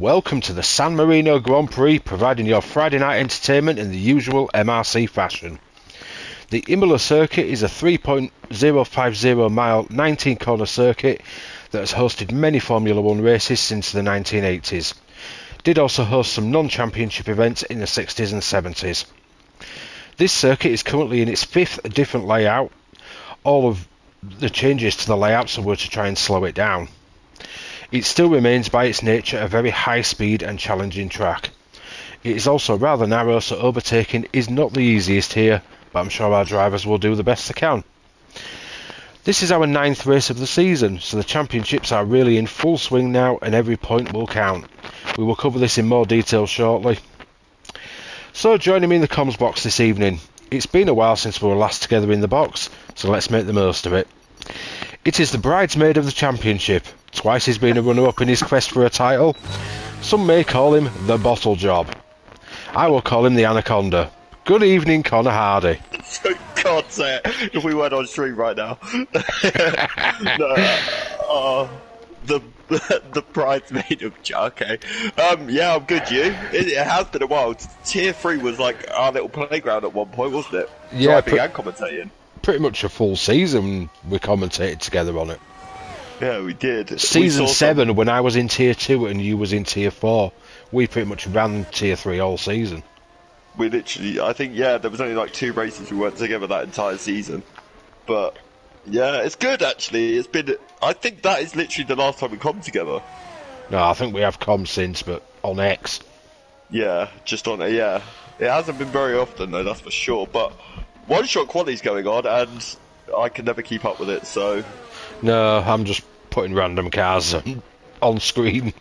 Welcome to the San Marino Grand Prix, providing your Friday night entertainment in the usual MRC fashion. The Imola circuit is a 3.050 mile 19 corner circuit that has hosted many Formula 1 races since the 1980s. Did also host some non-championship events in the 60s and 70s. This circuit is currently in its fifth different layout. All of the changes to the layouts were to try and slow it down. It still remains by its nature a very high speed and challenging track. It is also rather narrow, so overtaking is not the easiest here, but I'm sure our drivers will do the best they can. This is our 9th race of the season, so the championships are really in full swing now and every point will count. We will cover this in more detail shortly. So joining me in the comms box this evening. It's been a while since we were last together in the box, so let's make the most of it. It is the bridesmaid of the championship. Twice he's been a runner-up in his quest for a title. Some may call him the bottle job. I will call him the Anaconda. Good evening, Connor Hardy. For God's sake, if we weren't on stream right now. The bridesmaid of okay. Yeah, I'm good. You? It has been a while. Tier 3 was like our little playground at one point, wasn't it? Yeah, driving and commentating. Pretty much a full season we commentated together on it. Yeah, we did. Season 7 when I was in Tier 2 and you was in Tier 4. We pretty much ran Tier 3 all season. We literally, I think, yeah, there was only like 2 races we weren't together that entire season. But yeah, it's good actually. It's been, I think that is literally the last time we come together. No, I think we have come since, but on X. Yeah, just on it, yeah. It hasn't been very often though, that's for sure. But one-shot quality's going on and I can never keep up with it, so... No, I'm just putting random cars on screen.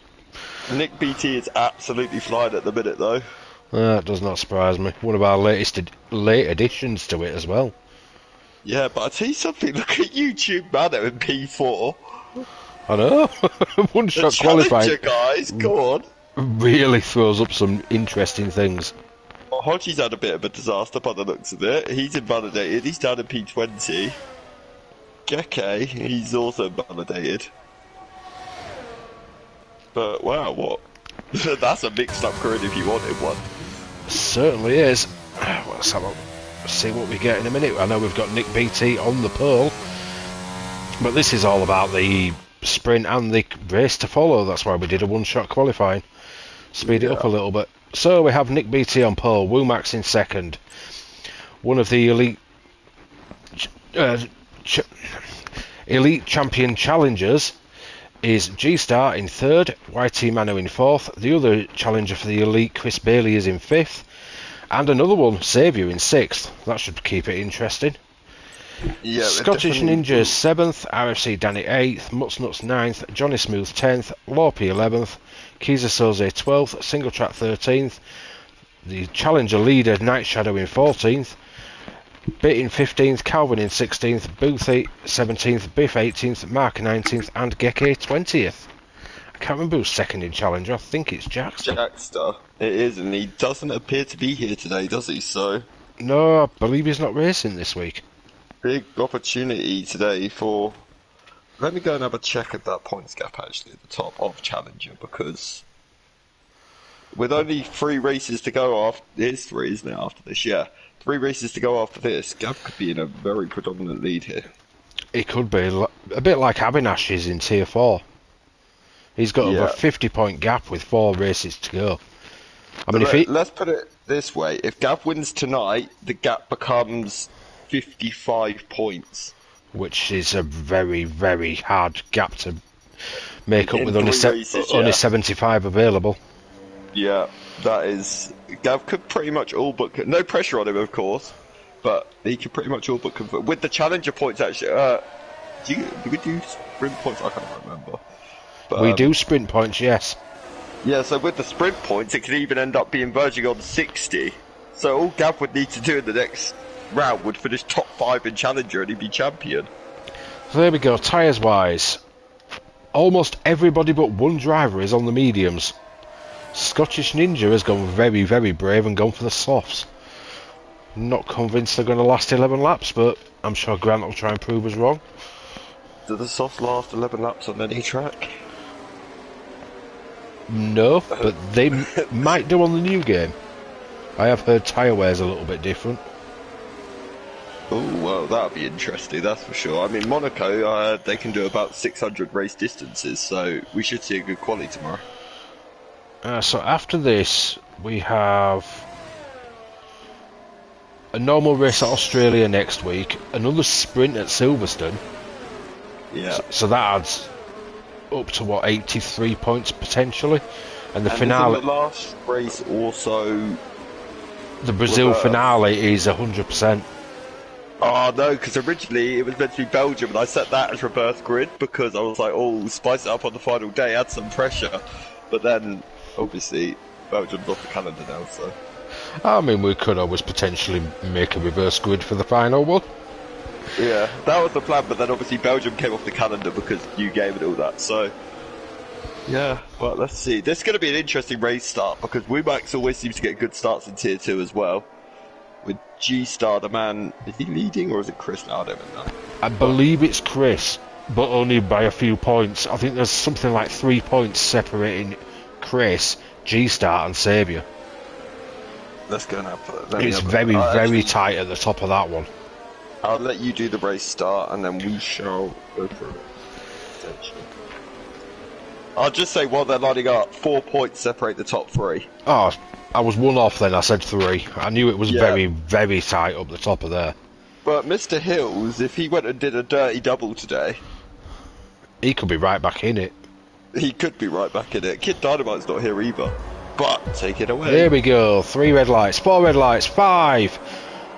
Nick BT is absolutely flying at the minute though. That does not surprise me. One of our late additions to it as well. Yeah, but I tell you something, look at YouTube Mano in P4. I know. One-shot qualifying, guys, go on. Really throws up some interesting things. Hodgie's had a bit of a disaster by the looks of it. He's invalidated, he's down in P20. Geke, he's also invalidated. But wow, what? That's a mixed up grid if you wanted one. Certainly is. Let's have a see what we get in a minute. I know we've got Nick BT on the pole, but this is all about the sprint and the race to follow. That's why we did a one-shot qualifying. Speed it up a little bit. So we have Nick BT on pole, Womax in second. One of the elite champion challengers is G-Star in third, YT Mano in fourth. The other challenger for the elite, Chris Bailey, is in fifth. And another one, Saviour, in sixth. That should keep it interesting. Yeah, Scottish Ninja 7th, RFC Danny 8th, Muts Nuts 9th, Johnny Smooth 10th, Lorpy 11th, Kiza Soze 12th, Single Track 13th, the Challenger leader Night Shadow in 14th, Bit in 15th, Calvin in 16th, Booth 17th, Biff 18th, Mark 19th, and Geke 20th. I can't remember who's second in Challenger. I think it's Jackster. Jackster. It is, and he doesn't appear to be here today, does he? So no, I believe he's not racing this week. Big opportunity today for... Let me go and have a check at that points gap actually at the top of Challenger, because with only 3 races to go after... It's 3, isn't it, after this? Yeah. 3 races to go after this. Gav could be in a very predominant lead here. It could be. A bit like Abinash is in Tier 4. He's got over a 50-point gap with 4 races to go. I mean, let's put it this way. If Gav wins tonight, the gap becomes 55 points. Which is a very, very hard gap to make up with only 75 available. Yeah, that is... Gav could pretty much all but... No pressure on him, of course, but he could pretty much all but convert. With the Challenger points, actually... do we do sprint points? I can't remember. But, we do sprint points, yes. Yeah, so with the sprint points, it could even end up being verging on 60. So all Gav would need to do in the next round would finish top 5 in Challenger and he'd be champion. So there we go, tyres-wise. Almost everybody but one driver is on the mediums. Scottish Ninja has gone very, very brave and gone for the softs. Not convinced they're going to last 11 laps, but I'm sure Grant will try and prove us wrong. Do the softs last 11 laps on any track? No, but they might do on the new game. I have heard tyre wear's a little bit different. Oh, well, that'll be interesting, that's for sure. I mean, Monaco, they can do about 600 race distances, so we should see a good quality tomorrow. So after this, we have a normal race at Australia next week, another sprint at Silverstone. Yeah. So that adds up to, what, 83 points potentially? And the finale... Isn't the last race also... The Brazil finale is 100%. Oh no, because originally it was meant to be Belgium, and I set that as reverse grid because I was like, oh, spice it up on the final day, add some pressure. But then, obviously, Belgium's off the calendar now, so... I mean, we could always potentially make a reverse grid for the final one. Yeah, that was the plan, but then obviously Belgium came off the calendar because new game and all that, so... Yeah, well, let's see. This is going to be an interesting race start because Womax always seems to get good starts in Tier 2 as well. With G-Star, the man, is he leading or is it Chris now? I don't even know. I believe it's Chris, but only by a few points. I think there's something like 3 points separating Chris, G-Star and Sabia. Let's go now. It's very tight at the top of that one. I'll let you do the race start and then we shall go through it. Essentially. I'll just say while they're lining up, 4 points separate the top three. Oh, I was one off then, I said 3. I knew it was very tight up the top of there. But Mr. Hills, if he went and did a dirty double today... He could be right back in it. He could be right back in it. Kid Dynamite's not here either. But, take it away. Here we go, 3 red lights, 4 red lights, 5.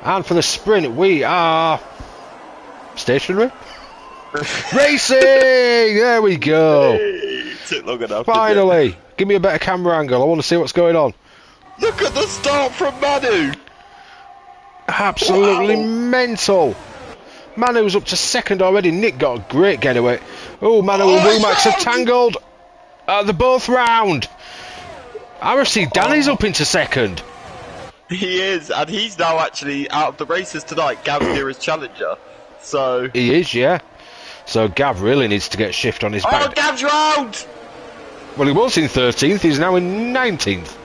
And for the sprint, we are... stationary? Racing! There we go. Hey, took long enough. Finally! Give me a better camera angle, I want to see what's going on. Look at the start from Manu! Absolutely mental. Manu's up to second already. Nick got a great getaway. Oh, Manu and Womax have tangled. They're both round. RFC Danny's up into second. He is, and he's now actually out of the races tonight. Gav's nearest challenger. So he is, yeah. So Gav really needs to get a shift on his back. Oh, Gav's round! Well, he was in 13th. He's now in 19th.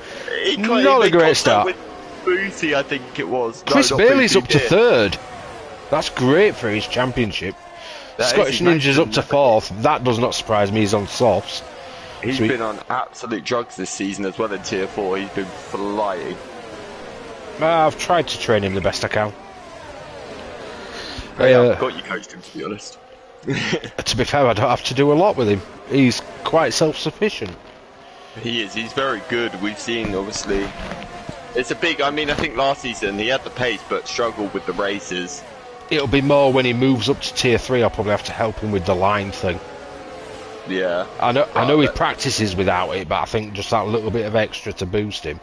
Not a great start. With Booty, I think it was. Chris Bailey's up to 3rd. That's great for his championship. Scottish Ninja's up to 4th. That does not surprise me. He's on softs. He's been on absolute drugs this season as well in Tier 4. He's been flying. I've tried to train him the best I can. I've got you coached him, to be honest. To be fair, I don't have to do a lot with him. He's quite self-sufficient. He is. He's very good. We've seen, obviously... It's a big... I mean, I think last season he had the pace, but struggled with the races. It'll be more when he moves up to Tier 3. I'll probably have to help him with the line thing. Yeah. I know he practices without it, but I think just that little bit of extra to boost him.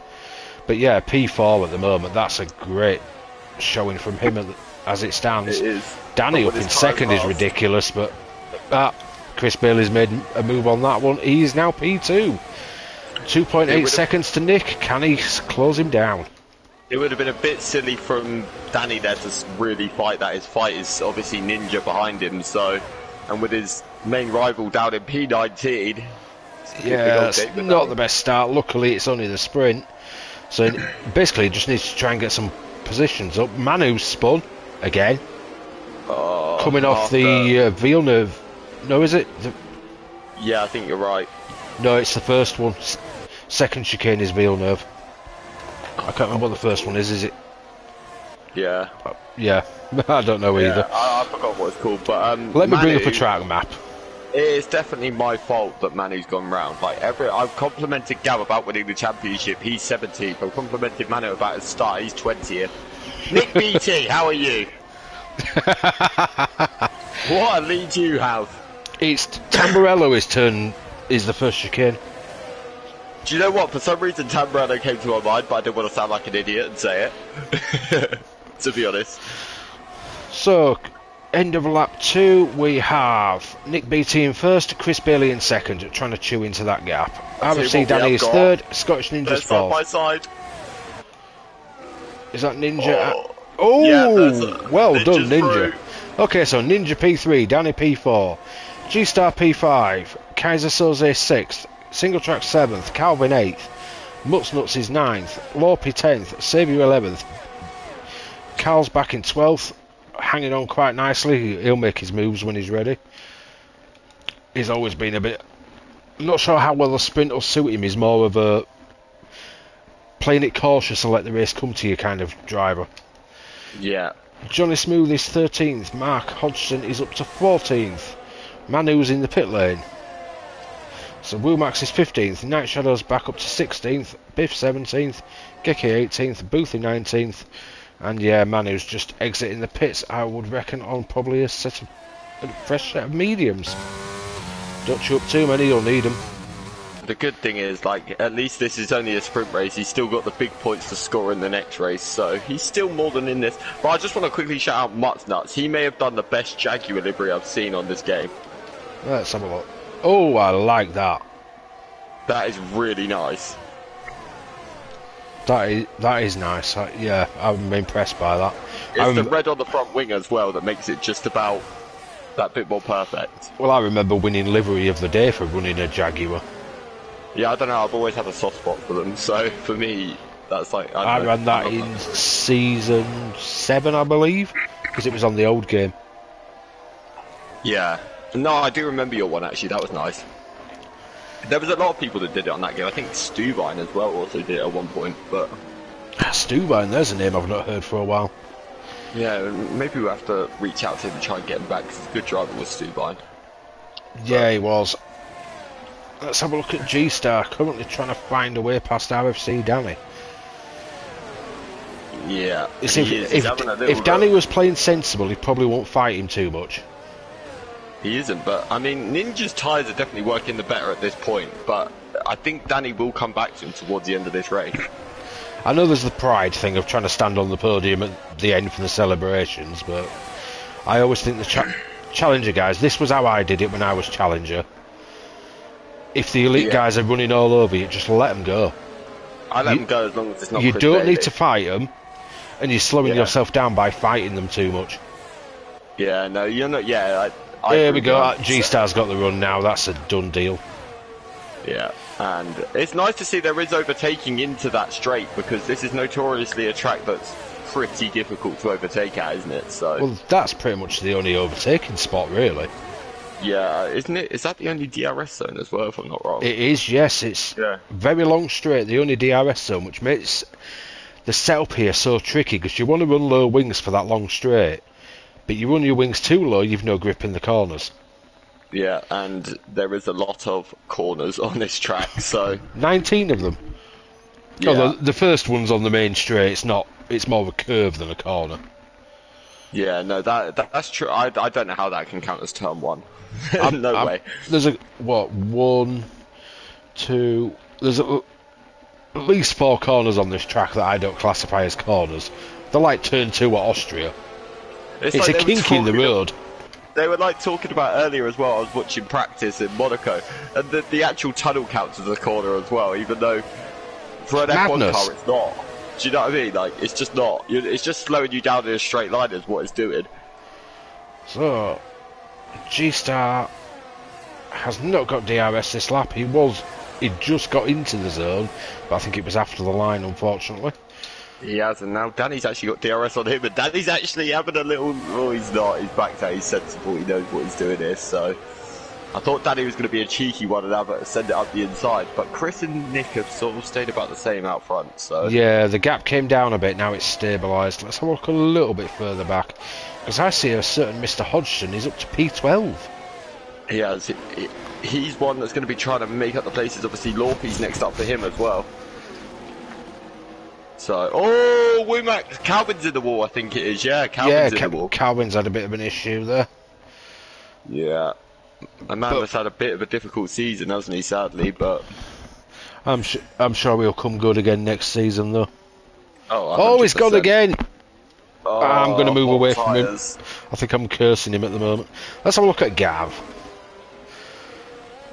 But yeah, P4 at the moment, that's a great showing from him as it stands. It is. Danny up in second is ridiculous, but Chris Bailey's made a move on that one. He is now P2. 2.8 seconds to Nick. Can he close him down? It would have been a bit silly from Danny there to really fight that. His fight is obviously Ninja behind him, so... And with his main rival down in P19... Yeah, it's not the best start. Luckily, it's only the sprint. So basically, he just needs to try and get some positions up. Manu's spun again. Coming off the Villeneuve. No, is it? Yeah, I think you're right. No, it's the first one. Second chicane is Villeneuve. I can't remember what the first one is it? Yeah. Yeah, I don't know either. I forgot what it's called, but let me bring up a track map. It's definitely my fault that Manu's gone round. Like I've complimented Gav about winning the championship. He's 17th. I've complimented Manu about his start. He's 20th. Nick BT, how are you? What a lead you have. It's Tamburello. Is the first chicane. Do you know what? For some reason, Tamburello came to my mind, but I didn't want to sound like an idiot and say it. To be honest. So, end of lap 2, we have Nick BT in first, Chris Bailey in second, trying to chew into that gap. RFC Danny is third, Scottish Ninja's fourth. Side by side. Is that Ninja? Oh, yeah, well done, Ninja. Through. Okay, so Ninja P3, Danny P4, G-Star P5, Kaiser Soze 6th, Single Track 7th, Calvin 8th, Mutz Nuts is 9th, Lorpy 10th, Saviour 11th, Carl's back in 12th, hanging on quite nicely. He'll make his moves when he's ready. He's always been a bit... not sure how well the sprint will suit him. He's more of a playing it cautious and let the race come to you kind of driver. Yeah. Johnny Smooth is 13th, Mark Hodgson is up to 14th, Manu's in the pit lane. So Woomax is 15th, Night Shadow's back up to 16th, Biff 17th, Geki 18th, Boothie 19th, and yeah, Manu's just exiting the pits, I would reckon, on probably a fresh set of mediums. Don't chew up too many, you'll need them. The good thing is, like, at least this is only a sprint race. He's still got the big points to score in the next race, so he's still more than in this. But I just want to quickly shout out Mutz Nuts. He may have done the best Jaguar livery I've seen on this game. Let's have a look. Oh, I like that. That is really nice. That is nice. Yeah, I'm impressed by that. It's the red on the front wing as well that makes it just about that bit more perfect. Well, I remember winning livery of the day for running a Jaguar. Yeah, I don't know, I've always had a soft spot for them, so for me, that's like... I ran that in season 7, I believe, because it was on the old game. Yeah. No, I do remember your one, actually, that was nice. There was a lot of people that did it on that game. I think Stuvine as well also did it at one point, but... Stuvine, there's a name I've not heard for a while. Yeah, maybe we'll have to reach out to him and try and get him back, because he's a good driver with Stuvine. Yeah, he was. Let's have a look at G-Star, currently trying to find a way past RFC Danny. Yeah, if Danny was playing sensible, he probably won't fight him too much. He isn't, but I mean, Ninja's tyres are definitely working the better at this point, but I think Danny will come back to him towards the end of this race. I know there's the pride thing of trying to stand on the podium at the end for the celebrations, but I always think the Challenger guys, this was how I did it when I was Challenger. If the elite guys are running all over you, just let them go. I let them go as long as it's not. You Chris don't Bailey. need to fight them, and you're slowing yourself down by fighting them too much. Yeah, no, you're not. Yeah, there we go. G-Star's got the run now. That's a done deal. Yeah, and it's nice to see there is overtaking into that straight, because this is notoriously a track that's pretty difficult to overtake at, isn't it? So. Well, that's pretty much the only overtaking spot, really. Yeah, isn't it? Is that the only DRS zone as well, if I'm not wrong? It is, yes. It's very long straight, the only DRS zone, which makes the setup here so tricky, because you want to run low wings for that long straight, but you run your wings too low, you've no grip in the corners. Yeah, and there is a lot of corners on this track, so... 19 of them. Yeah. No, the first one's on the main straight, it's more of a curve than a corner. Yeah, no, that's true. I don't know how that can count as turn 1. No way. There's one, two... There's at least 4 corners on this track that I don't classify as corners. They're like turn 2 at Austria. It's like a kink in the road. They were like talking about earlier as well. I was watching practice in Monaco, and the actual tunnel counts as a corner as well, even though for an F1 car it's not. Do you know what I mean? Like, it's just not. It's just slowing you down in a straight line is what it's doing. So, G-Star has not got DRS this lap. He just got into the zone, but I think it was after the line, unfortunately. He has, and now Danny's actually got DRS on him, and Danny's actually having a little... Oh, he's not. He's backed out. He's sensible. He knows what he's doing here, so... I thought Danny was going to be a cheeky one and send it up the inside, but Chris and Nick have sort of stayed about the same out front, so... Yeah, the gap came down a bit. Now it's stabilised. Let's have a look a little bit further back, because I see a certain Mr. Hodgson. He's up to P12. He has. He's one that's going to be trying to make up the places. Obviously, Lorpy's next up for him as well. So, oh, Womack, Calvin's in the wall, I think it is. Yeah, Calvin's in the wall. Calvin's had a bit of an issue there. Yeah, a man has had a bit of a difficult season, hasn't he? Sadly, but I'm sure he'll come good again next season, though. Oh, he's gone again. Oh, I'm going to move away from him. Tires. I think I'm cursing him at the moment. Let's have a look at Gav.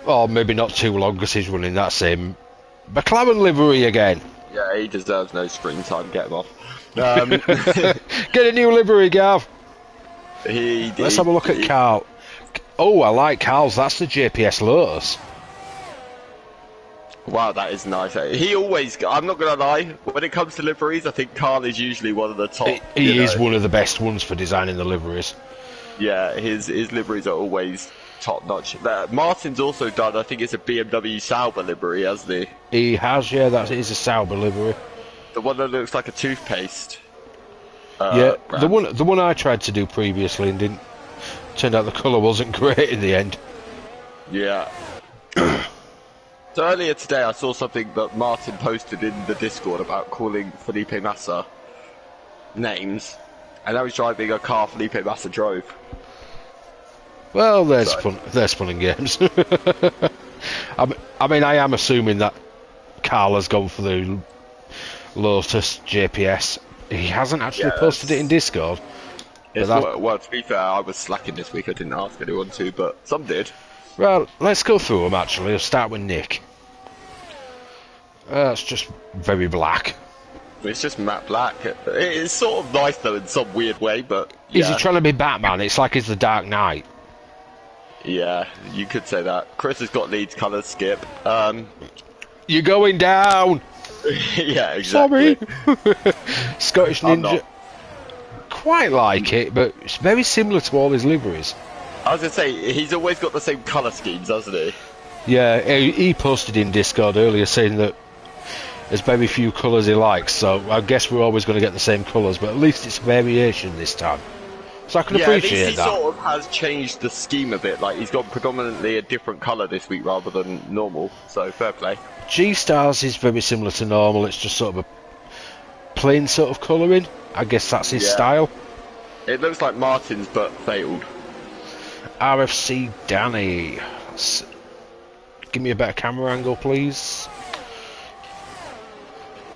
Oh, maybe not too long, because he's running that same McLaren livery again. Yeah, he deserves no springtime. Get him off. Get a new livery, Gav. Let's have a look at Carl. Oh, I like Carl's. That's the JPS Lotus. Wow, that is nice. He always, I'm not going to lie, when it comes to liveries, I think Carl is usually one of the top. He is one of the best ones for designing the liveries. Yeah, his liveries are always top notch. Martin's also done, I think it's a BMW Sauber livery, hasn't he? He has, yeah, that is a Sauber livery. The one that looks like a toothpaste. Yeah, brand. the one I tried to do previously and didn't. Turned out the colour wasn't great in the end. Yeah. So earlier today I saw something that Martin posted in the Discord about calling Felipe Massa names, and I was driving a car Felipe Massa drove. Well, there's fun and games. I mean, I am assuming that Carl has gone for the Lotus JPS. He hasn't actually posted it in Discord. Well, to be fair, I was slacking this week. I didn't ask anyone to, but some did. Well, let's go through them actually. I'll start with Nick. It's just very black. It's just matte black. It's sort of nice though in some weird way, but yeah. Is he trying to be Batman? It's like he's the Dark Knight. Yeah, you could say that. Chris has got Leeds colours, Skip. You're going down! Yeah, exactly. Sorry! Scottish Ninja. Quite like it, but it's very similar to all his liveries. I was going to say, he's always got the same colour schemes, hasn't he? Yeah, he posted in Discord earlier saying that there's very few colours he likes, so I guess we're always going to get the same colours, but at least it's variation this time. So I can appreciate at least that. He sort of has changed the scheme a bit, like he's got predominantly a different colour this week rather than normal, so fair play. G-Stars is very similar to normal, it's just sort of a plain sort of colouring. I guess that's his style. It looks like Martin's, but failed. RFC Danny. Give me a better camera angle, please.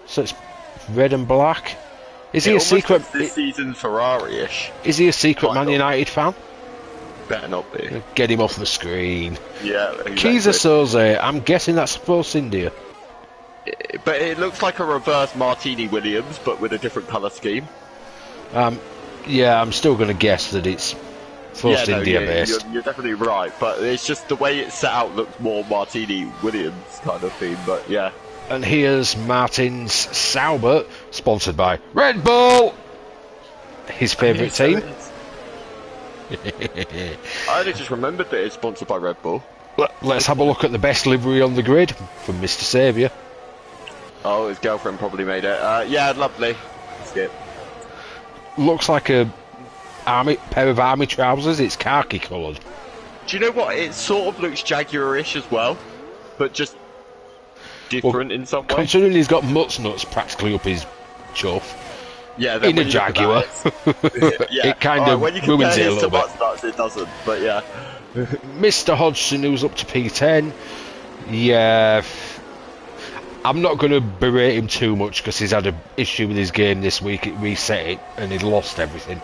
So it's red and black. Is he a secret? This season Ferrari-ish. Is he a secret Man United fan? Better not be. Get him off the screen. Yeah. Exactly. Kaiser Soze. I'm guessing that's Force India. But it looks like a reverse Martini Williams, but with a different colour scheme. Yeah, I'm still going to guess that it's Force India based. You're definitely right, but it's just the way it's set out looks more Martini Williams kind of theme, but yeah. And here's Martin's Sauber, sponsored by Red Bull, his favourite team. I only just remembered that it's sponsored by Red Bull. Let's have a look at the best livery on the grid from Mr. Saviour. Oh, his girlfriend probably made it. Yeah, lovely. Skip. Looks like a pair of army trousers. It's khaki coloured. Do you know what? It sort of looks Jaguar-ish as well, but just different in some way. Considering he's got nuts practically up his chuff. Yeah, in a Jaguar. It kind of when you ruins it a little bit. Nuts, it doesn't, but yeah. Mr. Hodgson, who's up to P10. Yeah. I'm not going to berate him too much because he's had an issue with his game this week. It reset it and he'd lost everything.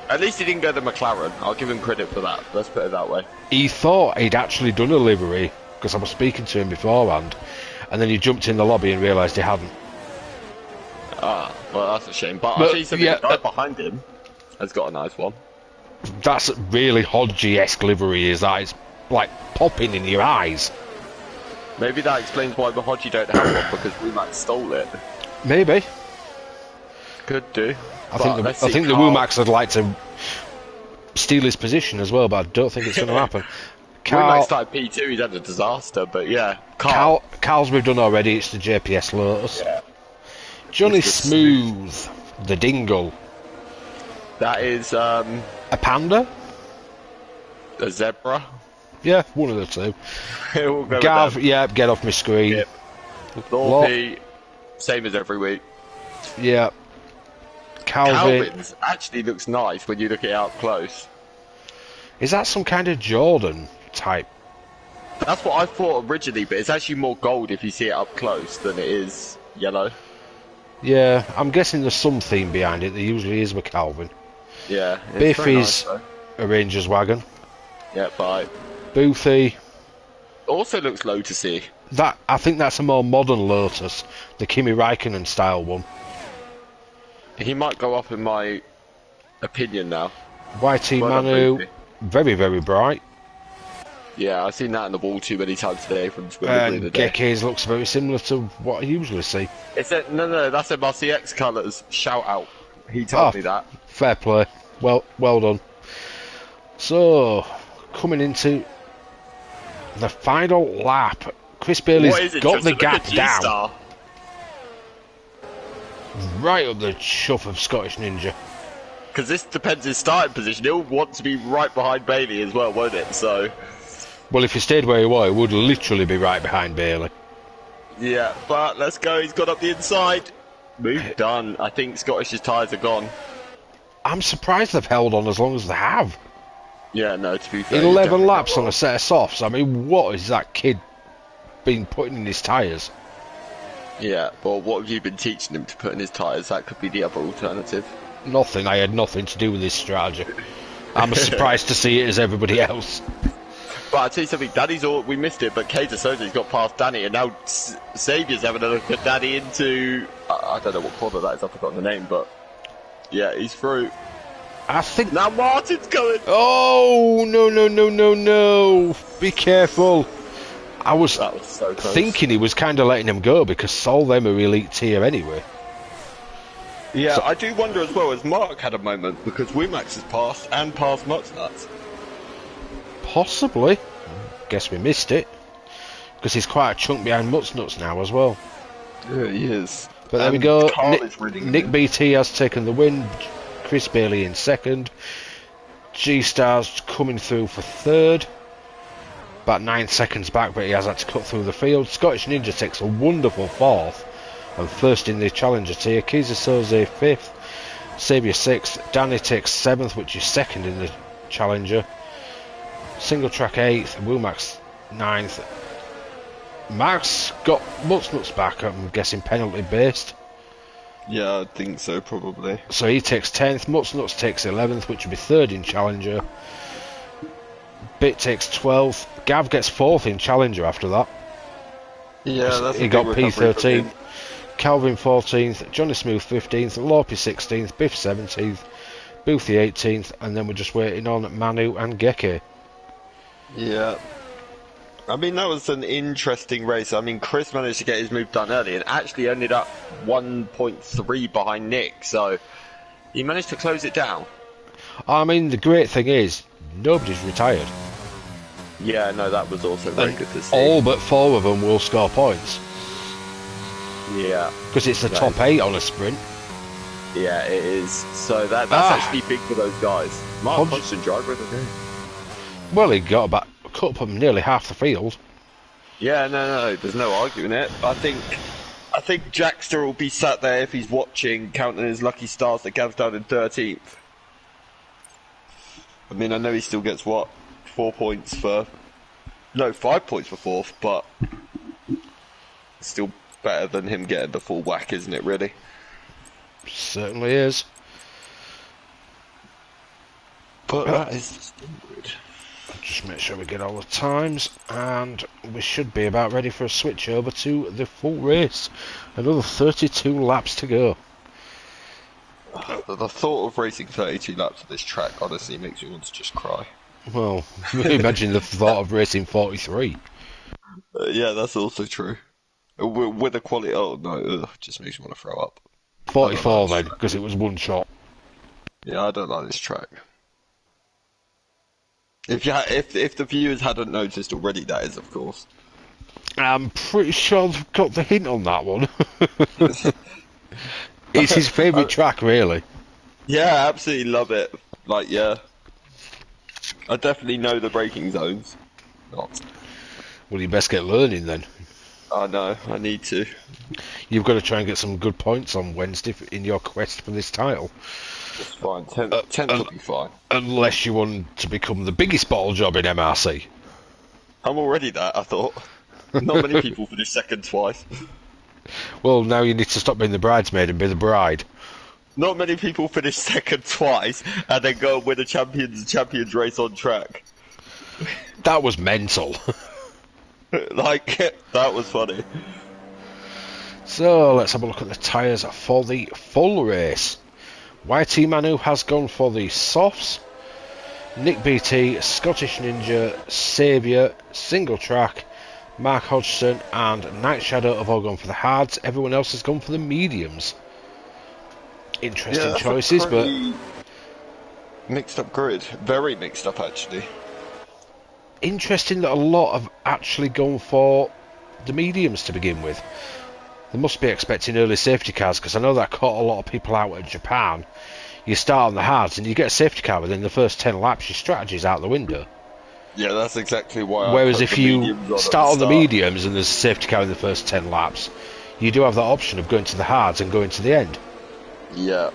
At least he didn't go to McLaren. I'll give him credit for that. Let's put it that way. He thought he'd actually done a livery because I was speaking to him beforehand, and then he jumped in the lobby and realised he hadn't. Ah, well, that's a shame. But I'll tell you something, the guy behind him has got a nice one. That's really Hodgie-esque livery, is that? It's like popping in your eyes. Maybe that explains why the Hodgie don't have one, because we might stole it. Maybe. Could do. I think the Womax would like to steal his position as well, but I don't think it's going to happen. Womax started P2, he's had a disaster, but yeah. Carl's we've done already, it's the JPS Lotus. Yeah. Johnny Smooth, the Dingle. That is, a panda? A zebra? Yeah, one of the two. We'll go Gav, yeah, get off my screen. Yep. Lorpy, same as every week. Yeah. Calvin's actually looks nice when you look at it up close. Is that some kind of Jordan type? That's what I thought originally, but it's actually more gold if you see it up close than it is yellow. Yeah, I'm guessing there's some theme behind it. There usually is with Calvin. Yeah. Biff is a Ranger's wagon. Yeah, bye. Boothie also looks Lotusy. That I think that's a more modern Lotus, the Kimi Raikkonen style one. He might go up in my opinion now. YT Manu, very, very bright. Yeah, I've seen that on the wall too many times today from Swimmingly And today. Geke's looks very similar to what I usually see. No, that's MRC-X colours. Shout out. He told me that. Fair play. Well done. So, coming into the final lap, Chris Bailey's got the gap down. Right up the chuff of Scottish Ninja. Because this depends his starting position. He'll want to be right behind Bailey as well, won't it? So. Well, if he stayed where he was, he would literally be right behind Bailey. Yeah, but let's go. He's got up the inside. Move done. I think Scottish's tyres are gone. I'm surprised they've held on as long as they have. Yeah, no, to be fair. 11 laps on a set of softs. I mean, what is that kid been putting in his tyres? Yeah, well, what have you been teaching him to put in his tyres? That could be the other alternative. Nothing. I had nothing to do with this strategy. I'm as surprised to see it as everybody else. But I'll tell you something, we missed it, but Keita Sosa's got past Danny, and now Saviour's having a look at Danny into... I don't know what corner that is, I've forgotten the name, but... Yeah, he's through. I think... Now Martin's going! Oh, no. Be careful. I was so close. thinking he was kind of letting him go, because all them are elite tier anyway. Yeah, so, I do wonder as well, has Mark had a moment, because Wimax has passed, and passed Mutsnuts. Possibly. Guess we missed it. Because he's quite a chunk behind Mutsnuts now as well. Yeah, he is. But there we go. Nick BT has taken the win. Chris Bailey in second. G-Star's coming through for third. About 9 seconds back, but he has had to cut through the field. Scottish Ninja takes a wonderful fourth. And first in the Challenger tier. Keita Soze fifth. Saviour sixth. Danny takes seventh, which is second in the Challenger. Single track 8th, Wilmax 9th. Max got Mutsnuts back, I'm guessing penalty based. Yeah, I think so, probably. So he takes 10th, Mutsnuts takes 11th, which would be 3rd in Challenger. Bit takes 12th, Gav gets 4th in Challenger after that. Yeah, that's he got P13. Calvin 14th, Johnny Smooth 15th, Lorpy 16th, Biff 17th, Boothie 18th, and then we're just waiting on Manu and Geke. Yeah. I mean, that was an interesting race. I mean, Chris managed to get his move done early and actually ended up 1.3 behind Nick, so he managed to close it down. I mean, the great thing is, nobody's retired. Yeah, no, that was also very good to see. All but 4 of them will score points. Yeah. Because it's the top 8 on a sprint. Yeah, it is. So that's actually big for those guys. Mark Hodgson driver of the day. Well, he got about cut up nearly half the field. Yeah, no, there's no arguing it. I think Jackster will be sat there if he's watching, counting his lucky stars that Gav's down in 13th. I mean, I know he still gets 5 points for 4th, but still better than him getting the full whack, isn't it? Really? Certainly is. But that is good. Just make sure we get all the times, and we should be about ready for a switch over to the full race. Another 32 laps to go. The thought of racing 32 laps of this track honestly makes me want to just cry. Well, imagine the thought of racing 43. Yeah, that's also true. With the quality, oh no, just makes me want to throw up. 44 then, because it was one shot. Yeah, I don't like this track. If the viewers hadn't noticed already, that is, of course. I'm pretty sure they've got the hint on that one. It's his favourite track, really. Yeah, absolutely love it. Like, yeah. I definitely know the braking zones. Not. Well, you best get learning then. I know, I need to. You've got to try and get some good points on Wednesday in your quest for this title. It's fine, 10th will be fine. Unless you want to become the biggest bottle job in MRC. I'm already that, I thought. Not many people finish second twice. Well, now you need to stop being the bridesmaid and be the bride. Not many people finish second twice and then go and win a champions race on track. That was mental. Like, that was funny. So, let's have a look at the tyres for the full race. YT Manu has gone for the softs. Nick BT, Scottish Ninja, Saviour, Single Track, Mark Hodgson and Night Shadow have all gone for the hards. Everyone else has gone for the mediums. Interesting choices, but mixed up grid. Very mixed up, actually. Interesting that a lot have actually gone for the mediums to begin with. They must be expecting early safety cars, because I know that caught a lot of people out at Japan. You start on the hards and you get a safety car within the first 10 laps, your strategy's out the window. Yeah, that's exactly why. Whereas if you start on the mediums and there's a safety car in the first 10 laps, you do have that option of going to the hards and going to the end. Yeah,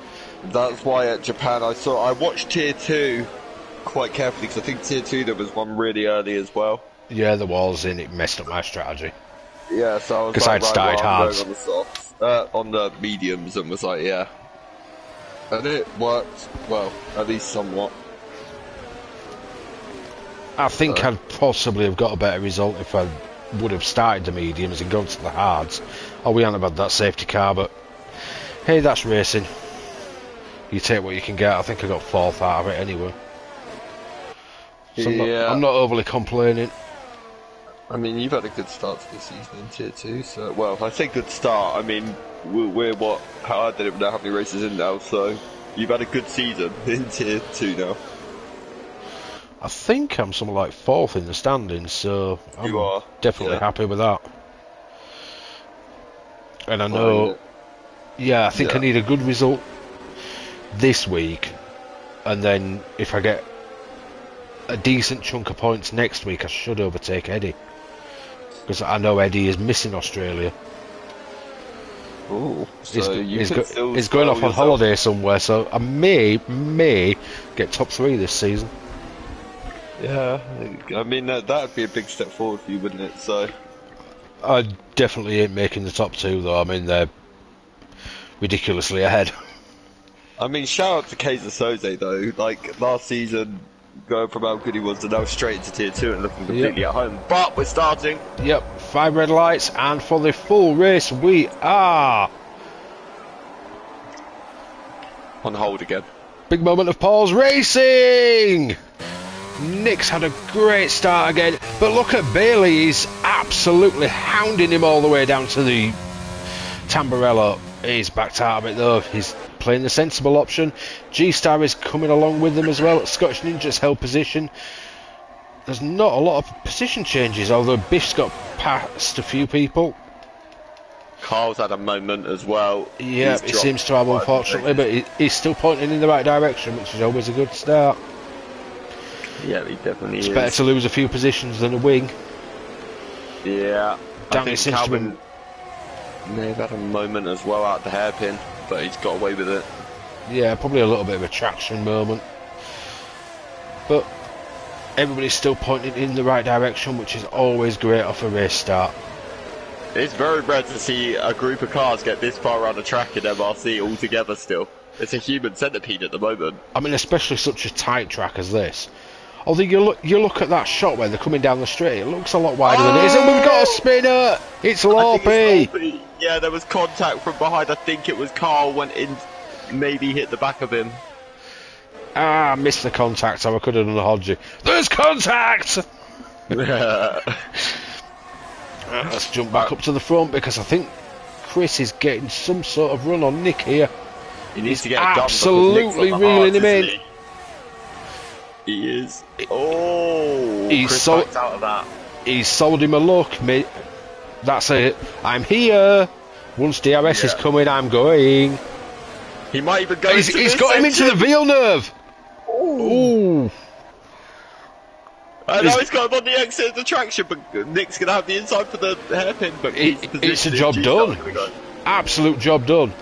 that's why at Japan I watched Tier 2 quite carefully, because I think Tier 2 there was one really early as well. Yeah, there was, and it messed up my strategy. Yeah, so I was because I'd started hards. On the softs, on the mediums, and was like, yeah. And it worked, well, at least somewhat. I think I'd possibly have got a better result if I would have started the mediums and gone to the hards. Oh, we hadn't had that safety car, but hey, that's racing. You take what you can get. I think I got 4th out of it anyway. So I'm not overly complaining. I mean, you've had a good start to the season in Tier 2, so, well, I say good start, I mean, we're what, I don't even know how many races in now, so you've had a good season in Tier 2 now. I think I'm something like 4th in the standings, so I'm definitely happy with that. And I know, I think I need a good result this week, and then if I get a decent chunk of points next week, I should overtake Eddie. Because I know Eddie is missing Australia. Ooh, so he's going off on holiday somewhere, so I may get top 3 this season. Yeah, I mean that would be a big step forward for you, wouldn't it? So I definitely ain't making the top 2 though. I mean they're ridiculously ahead. I mean, shout out to Kaiser Soze though. Like last season, going from how good he was to now straight into Tier 2 and looking completely at home. But we're starting. Yep, 5 red lights, and for the full race we are on hold again. Big moment of pause racing. Nick's had a great start again, but look at Bailey, he's absolutely hounding him all the way down to the Tamburello. He's backed out of it though, he's playing the sensible option. G-Star is coming along with them as well. Scottish Ninja's held position. There's not a lot of position changes, although Biff's got past a few people. Carl's had a moment as well. Yeah, he seems to have, unfortunately, but he's still pointing in the right direction, which is always a good start. Yeah, he definitely is. It's better to lose a few positions than a wing. Yeah. Danny seems Calvin may have had a moment as well out the hairpin, but he's got away with it. Yeah, probably a little bit of a traction moment. But everybody's still pointing in the right direction, which is always great off a race start. It's very rare to see a group of cars get this far around the track in MRC all together still. It's a human centipede at the moment. I mean, especially such a tight track as this. Although you look at that shot where they're coming down the straight, it looks a lot wider than it is, and we've got a spinner! It's Lorpy! Yeah, there was contact from behind. I think it was Carl went in, maybe hit the back of him. Ah, missed the contact, so I could have done a Hodgie. There's contact! Let's jump back up to the front, because I think Chris is getting some sort of run on Nick here. He needs to get absolutely reeling him in. He is. Oh, Chris backed out of that. He's sold him a look, mate. That's it. I'm here. Once DRS is coming, I'm going. He might even go. He's got him into the Villeneuve. Ooh. I know he's got him on the exit of the traction, but Nick's gonna have the inside for the hairpin. But it's a job done. Absolute job done.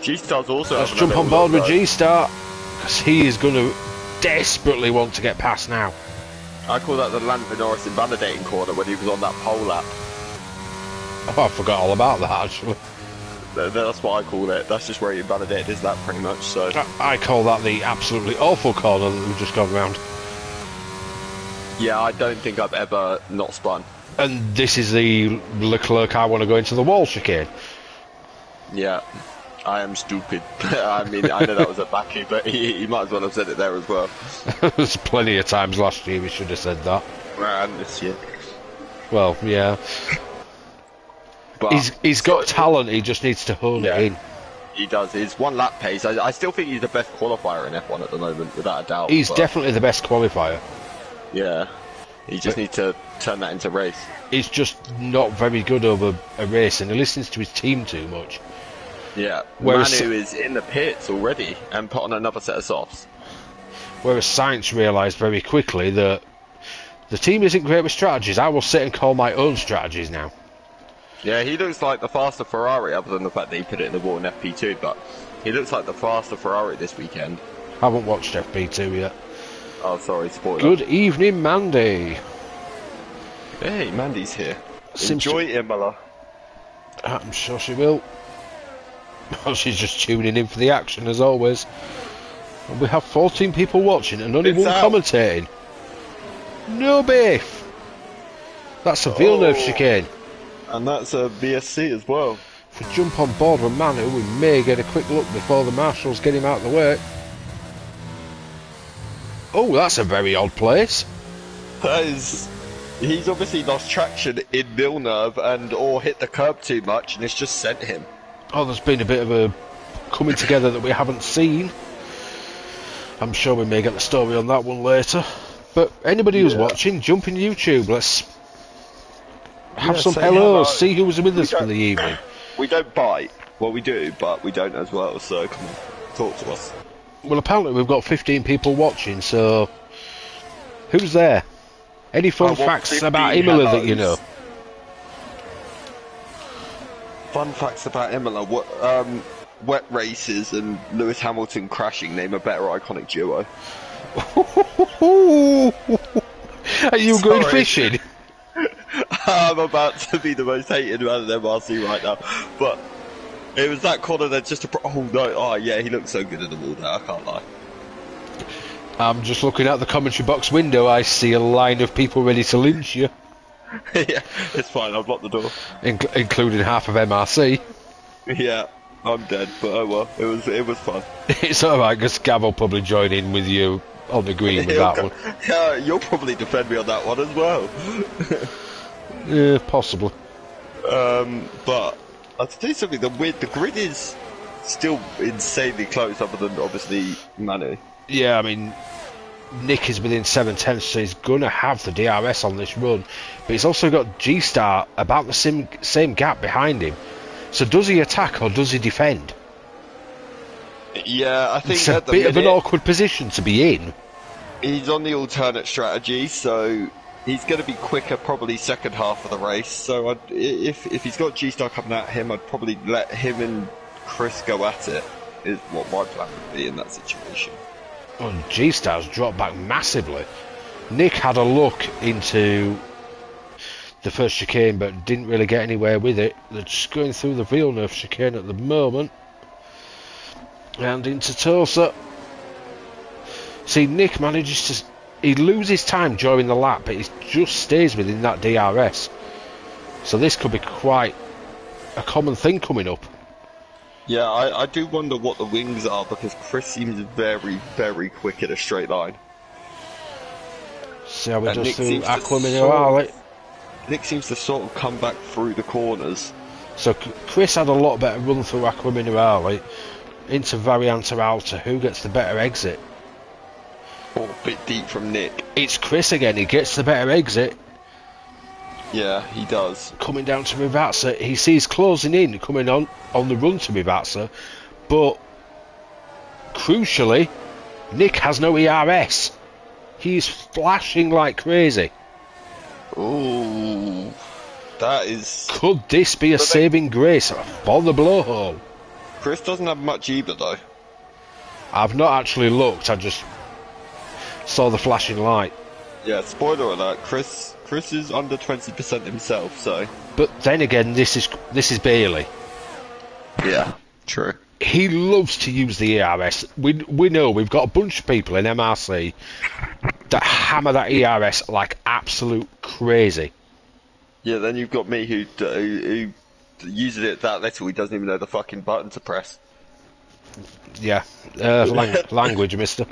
G-Star's also. Let's jump on board with G-Star, because he is going to desperately want to get past now. I call that the Lando Norris invalidating corner when he was on that pole lap. Oh, I forgot all about that actually. That's what I call it. That's just where he invalidated his lap pretty much. So I call that the absolutely awful corner that we've just gone round. Yeah, I don't think I've ever not spun. And this is the Leclerc I want to go into the wall chicane. Yeah. I am stupid. I mean, I know that was a backy, but he might as well have said it there as well. There's plenty of times last year we should have said that. And this year. Well, yeah. But he's got talent, he just needs to hone it in. He does. His one lap pace, I still think he's the best qualifier in F1 at the moment, without a doubt. He's definitely the best qualifier. Yeah. He just needs to turn that into race. He's just not very good over a race, and he listens to his team too much. Yeah. Whereas Manu is in the pits already and put on another set of softs. Whereas Sainz realised very quickly that the team isn't great with strategies. I will sit and call my own strategies now. Yeah, he looks like the faster Ferrari, other than the fact that he put it in the wall in FP2, but he looks like the faster Ferrari this weekend. Haven't watched FP2 yet. Oh, sorry, spoiler. Good evening, Mandy. Hey, Mandy's here. Enjoy Imola. I'm sure she will. Well, she's just tuning in for the action, as always. And we have 14 people watching and only one commentating. No beef! That's a Villeneuve chicane. And that's a VSC as well. If we jump on board with Manu, we may get a quick look before the marshals get him out of the way. Oh, that's a very odd place. That is... He's obviously lost traction in Villeneuve and or hit the curb too much, and it's just sent him. Oh, there's been a bit of a coming together that we haven't seen. I'm sure we may get the story on that one later. But anybody who's watching, jump in YouTube. Let's have some hellos. See who's with us for the evening. We don't bite. Well, we do, but we don't as well. So come on, talk to us. Well, apparently we've got 15 people watching. So who's there? Any fun facts about Imola that you know? Fun facts about Imola. What wet races and Lewis Hamilton crashing name a better iconic duo. Are you going fishing? I'm about to be the most hated man in MRC right now, but it was that corner that just oh yeah, he looks so good in the wall there, I can't lie. I'm just looking out the commentary box window. I see a line of people ready to lynch you. Yeah, it's fine, I've locked the door. Including half of MRC. Yeah, I'm dead, but oh well, it was fun. It's alright, because Gav will probably join in with you on the green with that one. Yeah, you'll probably defend me on that one as well. Yeah, possibly. But I'll tell you something, the grid is still insanely close, other than obviously Manu. Yeah, I mean, Nick is within 7/10, so he's going to have the DRS on this run, but he's also got G-Star about the same gap behind him. So does he attack or does he defend? Yeah, I think it's a bit of an awkward position to be in. He's on the alternate strategy, so he's going to be quicker probably second half of the race. So if he's got G-Star coming at him, I'd probably let him and Chris go at it, is what my plan would be in that situation. Well, G-Star's dropped back massively. Nick had a look into the first chicane but didn't really get anywhere with it. They're just going through the Villeneuve chicane at the moment. And into Tulsa. See, Nick manages to... He loses time during the lap, but he just stays within that DRS. So this could be quite a common thing coming up. Yeah, I do wonder what the wings are, because Chris seems very, very quick in a straight line. See how he does through Aqua Minerale. Nick seems to sort of come back through the corners. So Chris had a lot better run through Aqua Minerale into Variante Alta. Who gets the better exit? Oh, a bit deep from Nick. It's Chris again. He gets the better exit. Yeah, he does. Coming down to Rivazza, he sees closing in, coming on the run to Rivazza, but crucially, Nick has no ERS. He's flashing like crazy. Ooh, that is... Could this be a saving grace for the blowhole? Chris doesn't have much either, though. I've not actually looked, I just saw the flashing light. Yeah, spoiler alert, Chris is under 20% himself, so... But then again, this is Bailey. Yeah, true. He loves to use the ERS. We know we've got a bunch of people in MRC that hammer that ERS like absolute crazy. Yeah, then you've got me who uses it that little he doesn't even know the fucking button to press. Yeah, language, mister.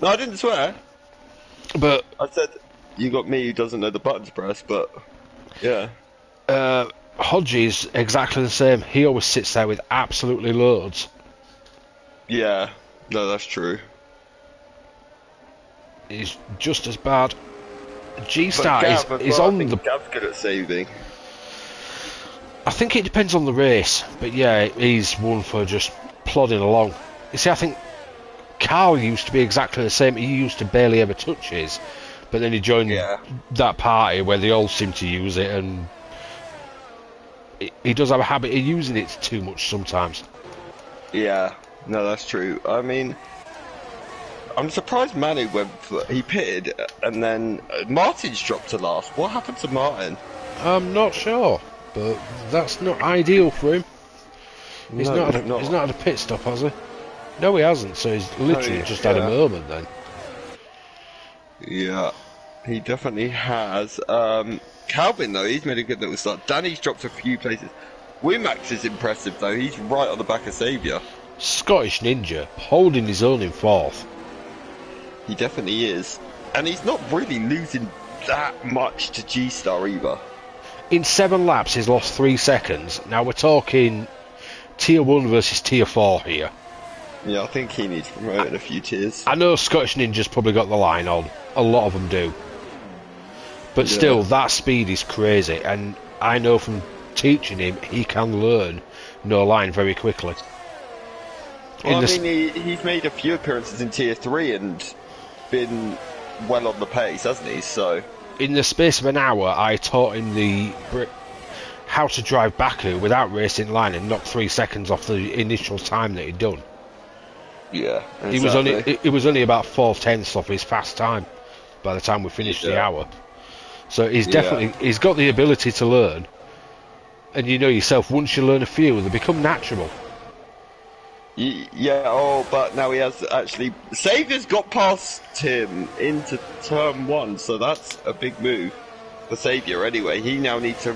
No, I didn't swear. But I said, you got me who doesn't know the button to press, but yeah. Hodges exactly the same. He always sits there with absolutely loads. Yeah, no, that's true. He's just as bad. G-Star is on the... the... Gav's good at saving. I think it depends on the race, but yeah, he's one for just plodding along. You see, I think Carl used to be exactly the same. He used to barely ever touch his, but then he joined that party where they all seem to use it, and he does have a habit of using it too much sometimes. Yeah, no, that's true. I mean, I'm surprised Manu he pitted, and then Martin's dropped to last. What happened to Martin? I'm not sure, but that's not ideal for him. He's not had a pit stop, has he? No, he hasn't, so he's literally just had a moment then. Yeah, he definitely has. Calvin, though, he's made a good little start. Danny's dropped a few places. Wimax is impressive, though. He's right on the back of Saviour. Scottish Ninja, holding his own in fourth. He definitely is. And he's not really losing that much to G-Star either. In 7 laps, he's lost 3 seconds. Now we're talking Tier 1 versus Tier 4 here. Yeah, I think he needs promoting a few tiers. I know Scottish Ninja's probably got the line on. A lot of them do. But still, that speed is crazy. And I know from teaching him, he can learn no line very quickly. Well, he's made a few appearances in Tier 3 and been well on the pace, hasn't he? So in the space of an hour, I taught him how to drive Baku without racing line and knock 3 seconds off the initial time that he'd done. Yeah, exactly. It was only about 4/10 off his fast time by the time we finished the hour. So he's he's got the ability to learn. And you know yourself, once you learn a few, they become natural. Yeah, but now he has actually... Saviour's got past him into turn 1, so that's a big move for Saviour anyway. He now needs to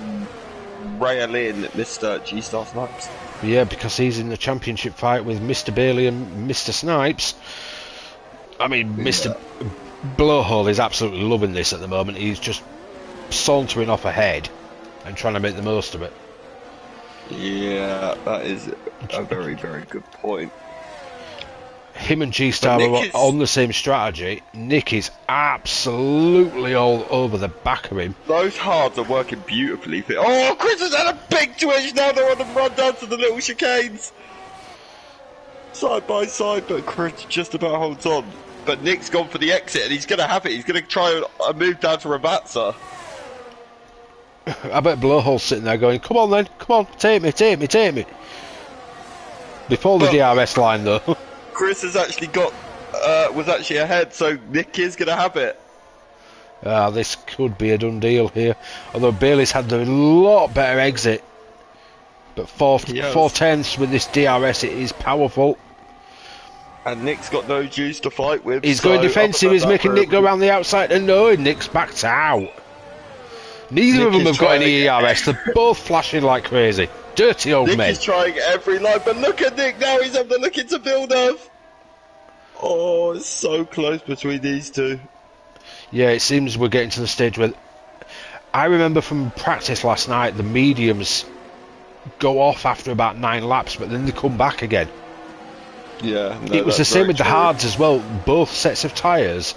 rail in Mr. G-Star Snipes. Yeah, because he's in the championship fight with Mr. Bailey and Mr. Snipes. I mean, Mr. Blowhole is absolutely loving this at the moment. He's just sauntering off ahead and trying to make the most of it. Yeah, that is a very, very good point. Him and G-Star are on the same strategy. Nick is absolutely all over the back of him. Those hards are working beautifully. Oh, Chris has had a big twitch. Now they're on the run down to the little chicanes. Side by side, but Chris just about holds on. But Nick's gone for the exit, and he's going to have it. He's going to try a move down to Ravatsa. I bet Blowhole's sitting there going, come on then, come on, take me. Before the DRS line though. Chris has actually was actually ahead, so Nick is going to have it. This could be a done deal here. Although Bailey's had a lot better exit. But 4/10 with this DRS, it is powerful. And Nick's got no juice to fight with. He's going defensive, he's making Nick go around the outside, and no, Nick's backed out. Neither of them have got any ERS, they're both flashing like crazy. Dirty old men. Nick is trying every line, but look at Nick now, he's having to look into Villeneuve. Oh, it's so close between these two. Yeah, it seems we're getting to the stage where... I remember from practice last night, the mediums go off after about 9 laps, but then they come back again. Yeah, no, it was the same with the hards as well. Both sets of tyres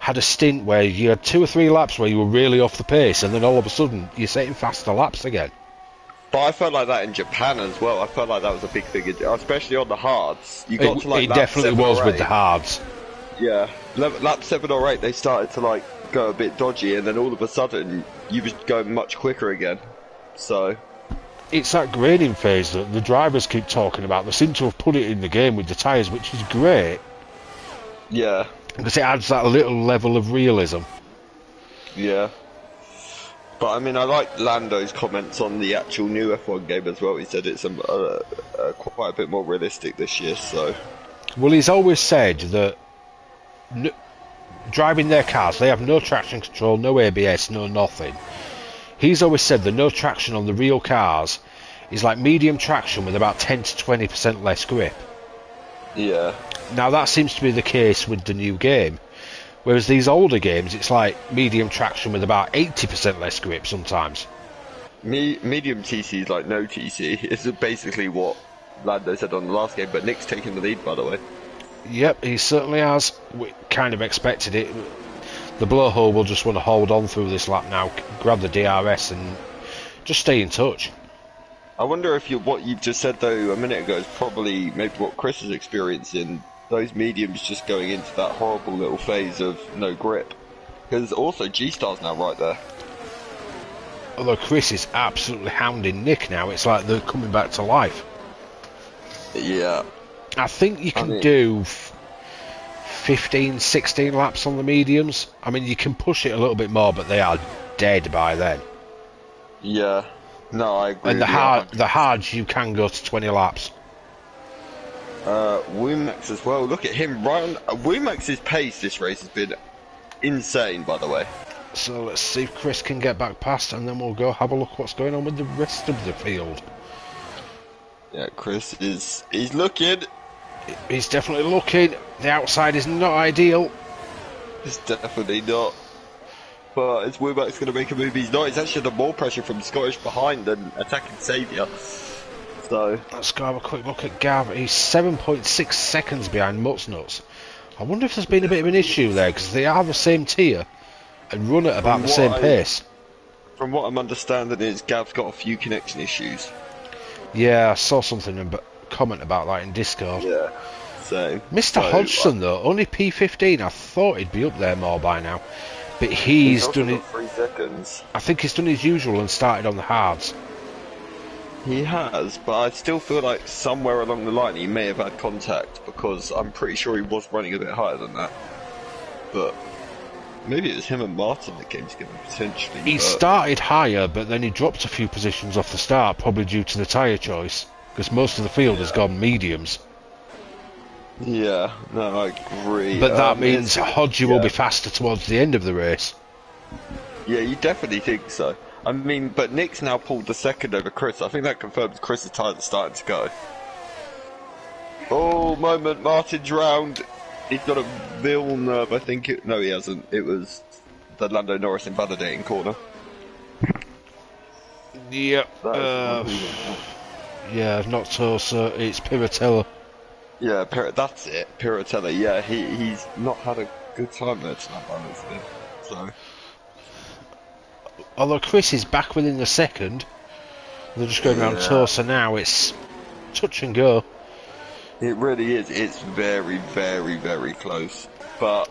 had a stint where you had 2 or 3 laps where you were really off the pace, and then all of a sudden you're setting faster laps again. But I felt like that in Japan as well. I felt like that was a big thing, especially on the hards. You got to like it definitely was with the hards. Yeah, lap 7 or 8 they started to like go a bit dodgy, and then all of a sudden you was going much quicker again. So it's that grading phase that the drivers keep talking about. They seem to have put it in the game with the tyres, which is great. Yeah. Because it adds that little level of realism. Yeah. But I mean, I like Lando's comments on the actual new F1 game as well. He said it's quite a bit more realistic this year, so... Well, he's always said that driving their cars, they have no traction control, no ABS, no nothing. He's always said the no traction on the real cars is like medium traction with about 10 to 20% less grip. Yeah. Now that seems to be the case with the new game. Whereas these older games, it's like medium traction with about 80% less grip sometimes. Medium TC is like no TC. It's basically what Lando said on the last game, but Nick's taking the lead, by the way. Yep, he certainly has. We kind of expected it. The blowhole will just want to hold on through this lap now, grab the DRS and just stay in touch. I wonder if what you've just said though a minute ago is probably maybe what Chris is experiencing. Those mediums just going into that horrible little phase of no grip. Because also G-Star's now right there. Although Chris is absolutely hounding Nick now, it's like they're coming back to life. Yeah. I think you can do 15, 16 laps on the mediums. I mean, you can push it a little bit more, but they are dead by then. Yeah. No, I agree. And the hards, you can go to 20 laps. Womax as well. Look at him right on. Womax's pace this race has been insane, by the way. So let's see if Chris can get back past, and then we'll go have a look what's going on with the rest of the field. Yeah, Chris he's looking. He's definitely looking. The outside is not ideal. It's definitely not. But is Womax going to make a move? He's not. He's actually under more pressure from Scottish behind than attacking Saviour. So let's go have a quick look at Gav. He's 7.6 seconds behind Mutsnuts. I wonder if there's been a bit of an issue there, because they are the same tier and run at about the same pace. From what I'm understanding is Gav's got a few connection issues. Yeah, I saw something comment about that in Discord. Yeah, same. Mr. Hodgson though, only P15. I thought he'd be up there more by now, but he's done it. 3 seconds. I think he's done his usual and started on the hards. He has, but I still feel like somewhere along the line he may have had contact, because I'm pretty sure he was running a bit higher than that. But maybe it was him and Martin that came together potentially. He started higher, but then he dropped a few positions off the start, probably due to the tyre choice, because most of the field has gone mediums. Yeah, no, I agree. But that means Hodgie will be faster towards the end of the race. Yeah, you definitely think so. I mean, but Nick's now pulled the second over Chris. I think that confirms Chris's tyres are starting to go. Oh, moment, Martin's round. He's got a Villeneuve, I think it... No, he hasn't. It was the Lando Norris invalidating corner. Yep. Yeah, not Tosa, it's Piratella. Yeah, that's it. Piratella, yeah, he's not had a good time there tonight, by the looks of it. So... Although Chris is back within the second, they're just going around Tosa now. It's touch and go. It really is. It's very, very, very close. But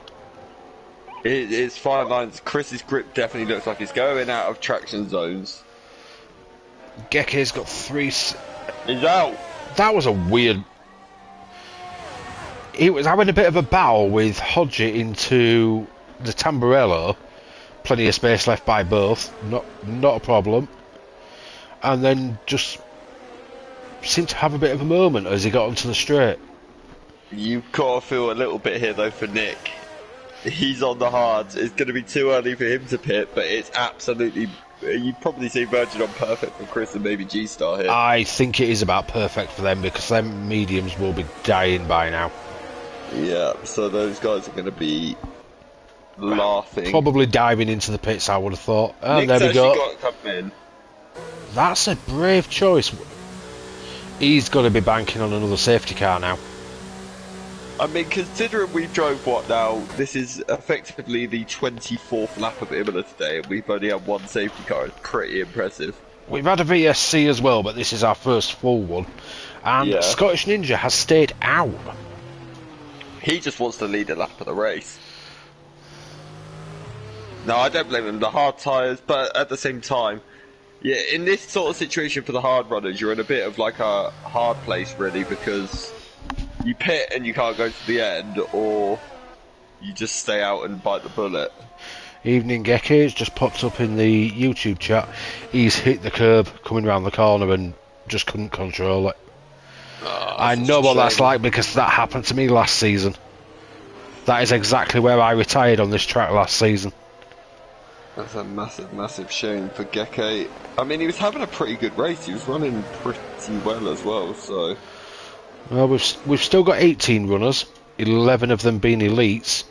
it's fine lines. Chris's grip definitely looks like it's going out of traction zones. Gekke's got 3. He's out. That was a weird. He was having a bit of a battle with Hodgie into the Tamburello. Plenty of space left by both, not a problem. And then just seemed to have a bit of a moment as he got onto the straight. You've got to feel a little bit here though for Nick. He's on the hards. It's going to be too early for him to pit, but it's absolutely... You'd probably see Virgin on perfect for Chris and maybe G-Star here. I think it is about perfect for them, because them mediums will be dying by now. Yeah, so those guys are going to be... laughing. Probably diving into the pits, I would have thought. And Nick's there we go. got to come in. That's a brave choice. He's got to be banking on another safety car now. I mean, considering we drove what now, this is effectively the 24th lap of Imola today, and we've only had one safety car. It's pretty impressive. We've had a VSC as well, but this is our first full one. And Scottish Ninja has stayed out. He just wants to lead a lap of the race. No, I don't blame him. The hard tyres, but at the same time, yeah, in this sort of situation for the hard runners, you're in a bit of like a hard place, really, because you pit and you can't go to the end, or you just stay out and bite the bullet. Evening Gekke just popped up in the YouTube chat. He's hit the curb coming round the corner and just couldn't control it. Oh, I know what that's like, because that happened to me last season. That is exactly where I retired on this track last season. That's a massive, massive shame for Gekke. I mean, he was having a pretty good race. He was running pretty well as well, so... Well, we've still got 18 runners, 11 of them being elites.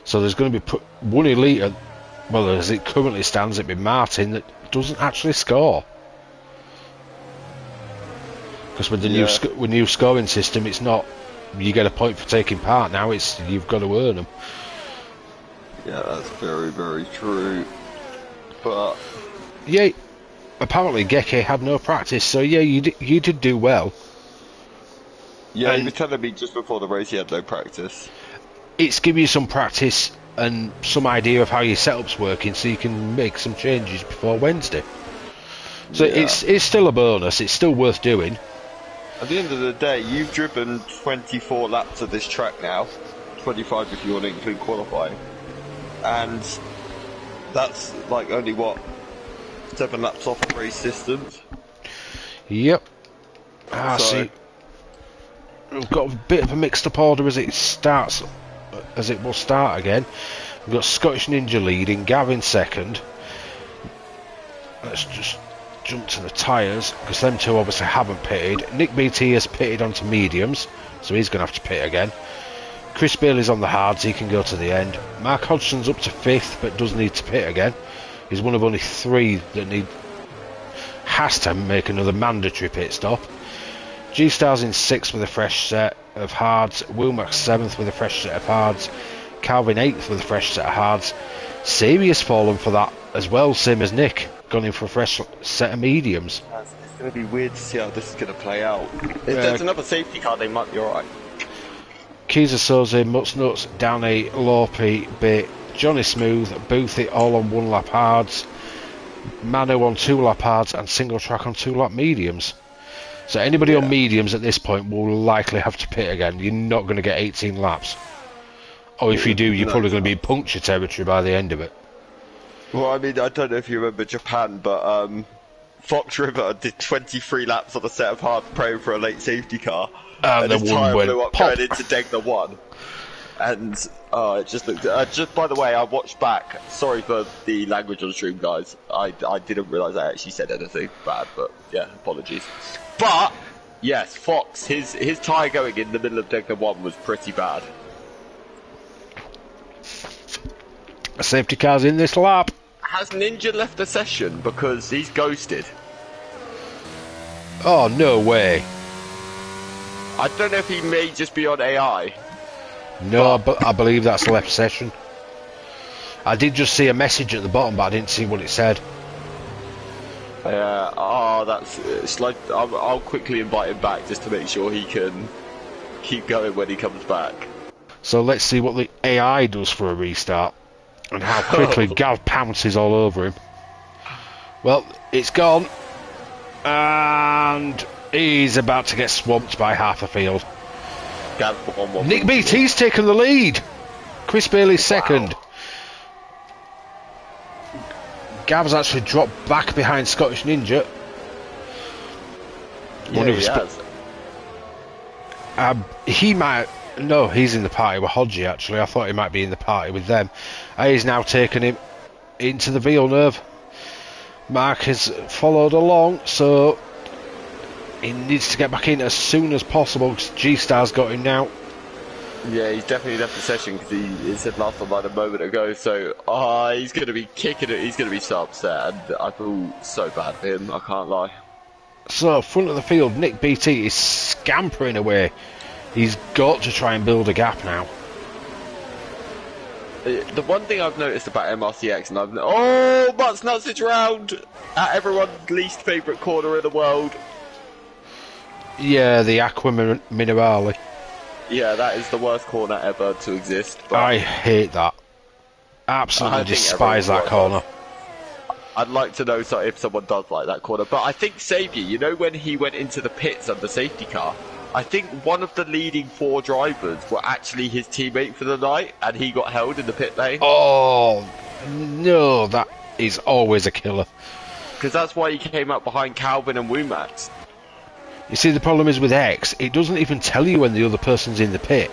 So there's going to be one elite. Well, as it currently stands, it'd be Martin that doesn't actually score. Because with the new scoring system, it's not you get a point for taking part now. It's you've got to earn them. Yeah, that's very, very true. But yeah, apparently Geke had no practice, so yeah, you did do well. Yeah, he was telling me just before the race he had no practice. It's giving you some practice and some idea of how your setup's working, so you can make some changes before Wednesday. So it's still a bonus. It's still worth doing. At the end of the day, you've driven 24 laps of this track now, 25 if you want to include qualifying, and that's like only what 7 laps off race distance. Yep. See, we've got a bit of a mixed up order as it starts. As it will start again. We've got Scottish Ninja leading, Gavin second. Let's just jump to the tyres, because them two obviously haven't pitted. Nick BT has pitted onto mediums, so he's going to have to pit again. Chris Bailey's on the hards, he can go to the end. Mark Hodgson's up to 5th, but does need to pit again. He's one of only 3 that has to make another mandatory pit stop. G-Star's in 6th with a fresh set of hards. Wilmax 7th with a fresh set of hards. Calvin 8th with a fresh set of hards. Sammy has fallen for that as well, same as Nick. Gone in for a fresh set of mediums. It's going to be weird to see how this is going to play out. If there's another safety car, they might be alright. Keys Soze, Mutz Nuts, Danny, Lorpy, Bit, Johnny Smooth, Boothie all on 1 lap hards. Manu on 2 lap hards and single track on 2 lap mediums. So anybody on mediums at this point will likely have to pit again. You're not going to get 18 laps. Or if you do, you're probably going to be in puncture territory by the end of it. Well, I mean, I don't know if you remember Japan, but Fox River did 23 laps on a set of hard praying for a late safety car. And his tyre blew up going into Degner 1. And it just looked... just by the way, I watched back. Sorry for the language on stream, guys. I didn't realise I actually said anything bad, but yeah, apologies. But, yes, Fox, his tyre going in the middle of Degner 1 was pretty bad. A safety car's in this lap. Has Ninja left the session because he's ghosted? Oh, no way. I don't know if he may just be on AI. No, but I believe that's left session. I did just see a message at the bottom, but I didn't see what it said. It's like I'll quickly invite him back just to make sure he can keep going when he comes back. So let's see what the AI does for a restart and how quickly Gav pounces all over him. Well, it's gone, and he's about to get swamped by half the field. Nick BT's taken the lead. Chris Bailey's second. Gav's actually dropped back behind Scottish Ninja. Yeah, he has. He might... No, he's in the party with Hodgie, actually. I thought he might be in the party with them. He's now taken him into the Villeneuve. Mark has followed along, so he needs to get back in as soon as possible because G-Star's got him now. Yeah, he's definitely left the session because he said last time a moment ago, so he's going to be kicking it, he's going to be so upset, and I feel so bad for him, I can't lie. So, front of the field, Nick BT is scampering away. He's got to try and build a gap now. The one thing I've noticed about MRC-X, and Mutz Nuts is round at everyone's least favourite corner in the world. Yeah, the Aqua Minerale. Yeah, that is the worst corner ever to exist. But I hate that. Absolutely despise that corner. I'd like to know if someone does like that corner. But I think Xavier, you know when he went into the pits under safety car, I think one of the leading 4 drivers were actually his teammate for the night, and he got held in the pit lane. Oh, no, that is always a killer. Because that's why he came up behind Calvin and Wumax. You see, the problem is with X, it doesn't even tell you when the other person's in the pit.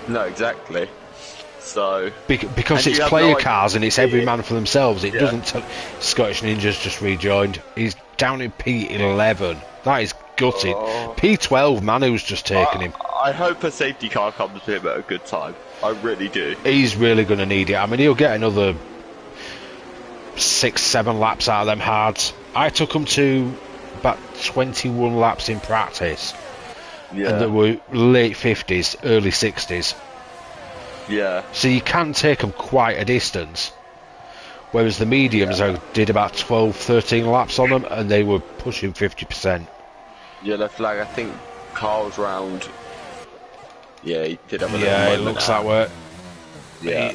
No, exactly. So because it's player cars and it's every man for themselves, it doesn't tell. Scottish Ninja's just rejoined. He's down in P11. That is gutted. Oh. P12, Manu's just taken him. I hope a safety car comes to him at a good time. I really do. He's really going to need it. I mean, he'll get another 6-7 laps out of them hards. I took him to about 21 laps in practice. Yeah. And they were late 50s, early 60s. Yeah. So you can take them quite a distance. Whereas the mediums, I did about 12, 13 laps on them, and they were pushing 50%. Yellow flag, I think Carl's round. Yeah, he did have a little Yeah, it moment looks there. that way. Yeah.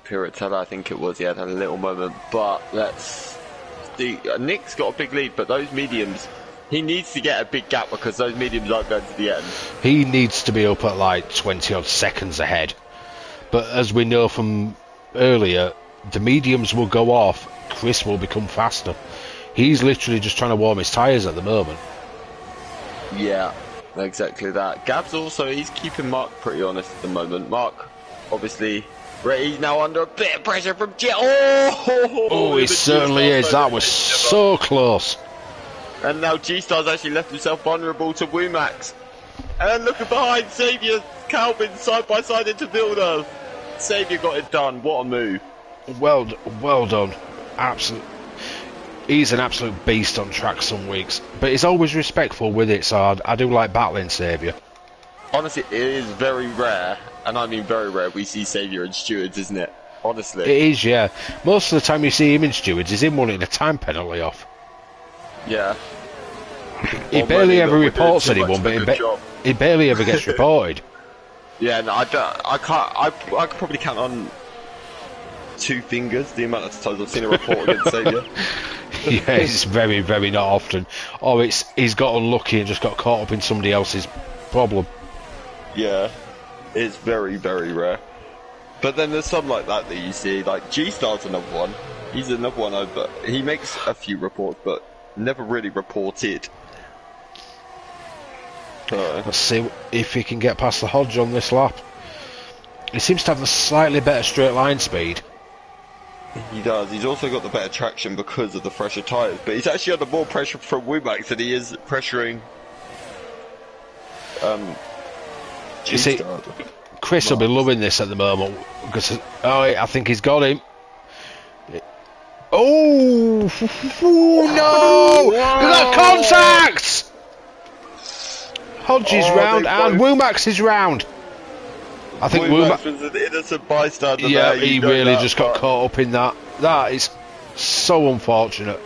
Piratella, I think it was, he had a little moment, but let's see. Nick's got a big lead, but those mediums, he needs to get a big gap because those mediums aren't going to the end. He needs to be up at like 20 odd seconds ahead. But as we know from earlier, the mediums will go off, Chris will become faster. He's literally just trying to warm his tyres at the moment. Yeah, exactly that. Gab's also, he's keeping Mark pretty honest at the moment. Mark, obviously, he's now under a bit of pressure from Jet. Oh, he certainly is. That was so close. And now G-Star's actually left himself vulnerable to Woomax. And looking behind, Xavier, Calvin side by side into Villeneuve. Xavier got it done. What a move. Well done. Absolute. He's an absolute beast on track some weeks, but he's always respectful with it, so I do like battling Xavier. Honestly, it is very rare, and I mean very rare, we see Xavier in stewards, isn't it? Honestly. It is, yeah. Most of the time you see him in stewards, he's in wanting a time penalty off. Yeah. He barely ever reports anyone, but he barely ever gets reported. Yeah, no, I could probably count on 2 fingers the amount of times I've seen a report against Xavier. Yeah, it's very, very not often. Or he's got unlucky and just got caught up in somebody else's problem. Yeah, it's very, very rare. But then there's some like that you see, like G-Star's another one. He's another one over. He makes a few reports, but never really reported. Let's see if he can get past the Hodge on this lap. He seems to have a slightly better straight line speed. He does. He's also got the better traction because of the fresher tyres, but he's actually under more pressure from Woomax than he is pressuring You see, Chris will be loving this at the moment because I think he's got him. Oh no! We got contact. Hodge is round and Woomax is round. I think Woomax was an innocent bystander. Yeah, there, he really just got caught up in that. That is so unfortunate.